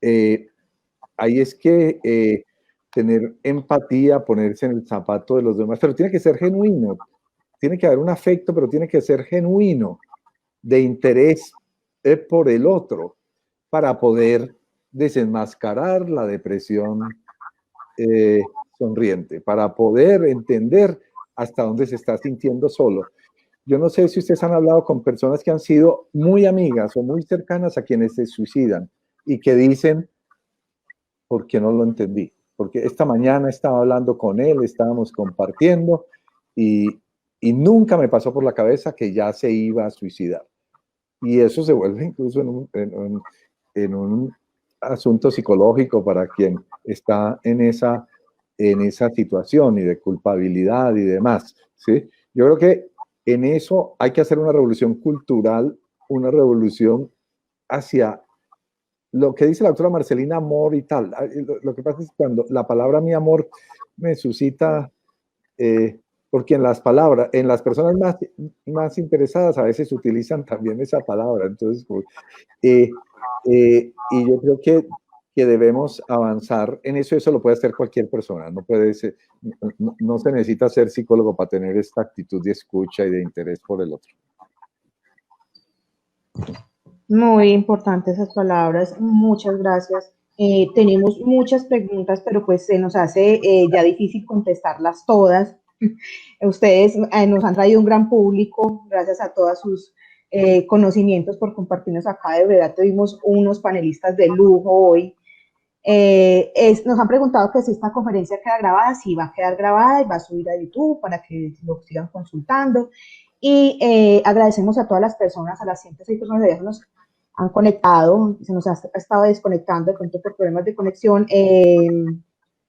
es que tener empatía, ponerse en el zapato de los demás, pero tiene que ser genuino. Tiene que haber un afecto, pero tiene que ser genuino, de interés por el otro, para poder desenmascarar la depresión sonriente, para poder entender hasta dónde se está sintiendo solo. Yo no sé si ustedes han hablado con personas que han sido muy amigas o muy cercanas a quienes se suicidan y que dicen, ¿por qué no lo entendí? Porque esta mañana estaba hablando con él, estábamos compartiendo y nunca me pasó por la cabeza que ya se iba a suicidar. Y eso se vuelve incluso en un asunto psicológico para quien está en esa situación y de culpabilidad y demás, ¿sí? Yo creo que en eso hay que hacer una revolución cultural, una revolución hacia lo que dice la doctora Marcelina, amor y tal. Lo que pasa es que cuando la palabra mi amor me suscita, porque en las palabras, en las personas más interesadas a veces utilizan también esa palabra. Entonces, y yo creo que debemos avanzar en eso. Eso lo puede hacer cualquier persona, no se necesita ser psicólogo para tener esta actitud de escucha y de interés por el otro. Muy importantes esas palabras, muchas gracias. Tenemos muchas preguntas, pero pues se nos hace ya difícil contestarlas todas. Ustedes nos han traído un gran público, gracias a todos sus conocimientos por compartirnos acá. De verdad, tuvimos unos panelistas de lujo hoy. Nos han preguntado que si esta conferencia queda grabada, sí va a quedar grabada y va a subir a YouTube para que lo sigan consultando. Y agradecemos a todas las personas, a las 106 personas que ya nos han conectado, se nos ha estado desconectando de pronto por problemas de conexión.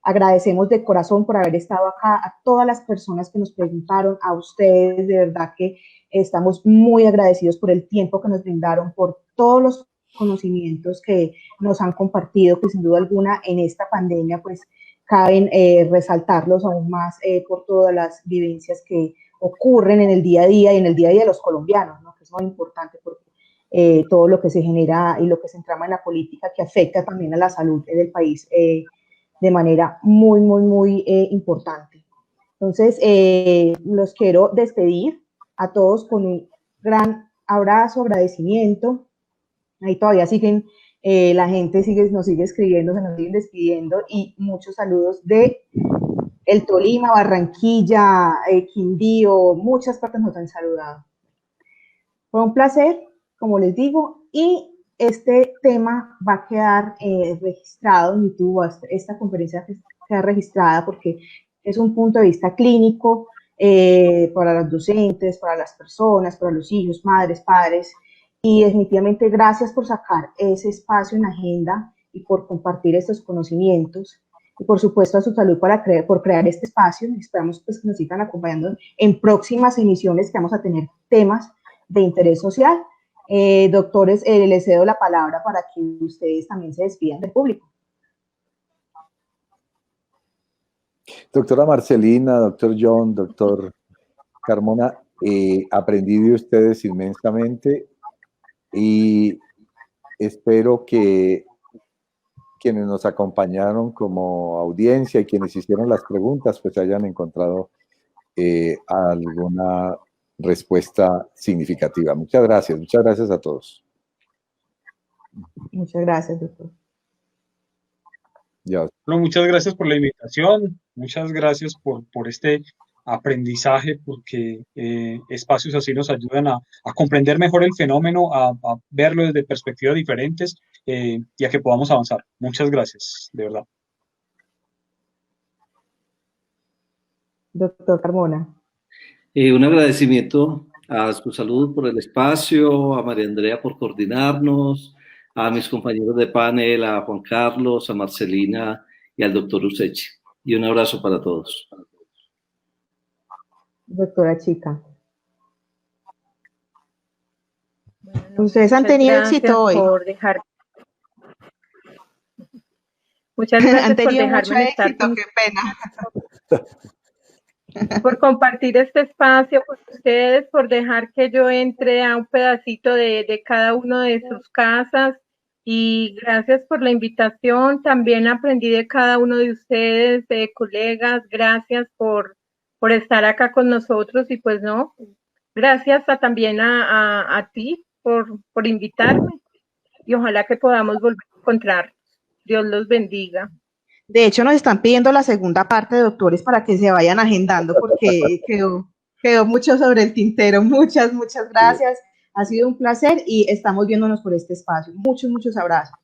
Agradecemos de corazón por haber estado acá, a todas las personas que nos preguntaron, a ustedes, de verdad que estamos muy agradecidos por el tiempo que nos brindaron, por todos los conocimientos que nos han compartido, que sin duda alguna en esta pandemia pues caben resaltarlos aún más por todas las vivencias que ocurren en el día a día y en el día a día de los colombianos, ¿no? Que es muy importante porque todo lo que se genera y lo que se entrama en la política que afecta también a la salud del país de manera muy, muy, muy importante. Entonces, los quiero despedir a todos con un gran abrazo, agradecimiento. Ahí todavía siguen, la gente nos sigue escribiendo, se nos siguen despidiendo y muchos saludos de el Tolima, Barranquilla, Quindío, muchas partes nos han saludado. Fue un placer, como les digo, y este tema va a quedar registrado en YouTube, esta conferencia queda registrada porque es un punto de vista clínico para los docentes, para las personas, para los hijos, madres, padres, y definitivamente gracias por sacar ese espacio en la agenda y por compartir estos conocimientos. Y por supuesto a su salud por crear este espacio. Esperamos pues, que nos sigan acompañando en próximas emisiones que vamos a tener temas de interés social. Doctores, les cedo la palabra para que ustedes también se despidan del público. Doctora Marcelina, doctor John, doctor Carmona, aprendí de ustedes inmensamente y espero que quienes nos acompañaron como audiencia y quienes hicieron las preguntas pues hayan encontrado alguna respuesta significativa. Muchas gracias a todos. Muchas gracias, doctor. Ya. Bueno, muchas gracias por la invitación, muchas gracias por este aprendizaje, porque espacios así nos ayudan a comprender mejor el fenómeno, a verlo desde perspectivas diferentes y a que podamos avanzar. Muchas gracias, de verdad. Doctor Carmona. Un agradecimiento a su salud por el espacio, a María Andrea por coordinarnos, a mis compañeros de panel, a Juan Carlos, a Marcelina y al doctor Usechi. Y un abrazo para todos. Doctora Chica. Bueno, ustedes han tenido éxito hoy. Muchas gracias han tenido por dejarme mucho estar éxito, qué pena. Por compartir este espacio con ustedes, por dejar que yo entre a un pedacito de cada uno de sus casas. Y gracias por la invitación. También aprendí de cada uno de ustedes, de colegas. Gracias por estar acá con nosotros. Y pues no, gracias también a ti por invitarme. Y ojalá que podamos volver a encontrar. Dios los bendiga. De hecho, nos están pidiendo la segunda parte, doctores, para que se vayan agendando, porque quedó mucho sobre el tintero. Muchas gracias. Ha sido un placer y estamos viéndonos por este espacio. Muchos abrazos.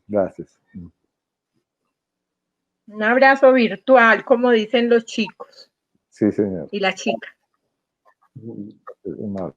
Gracias. Un abrazo virtual, como dicen los chicos. Sí, señor. Y la chica. Una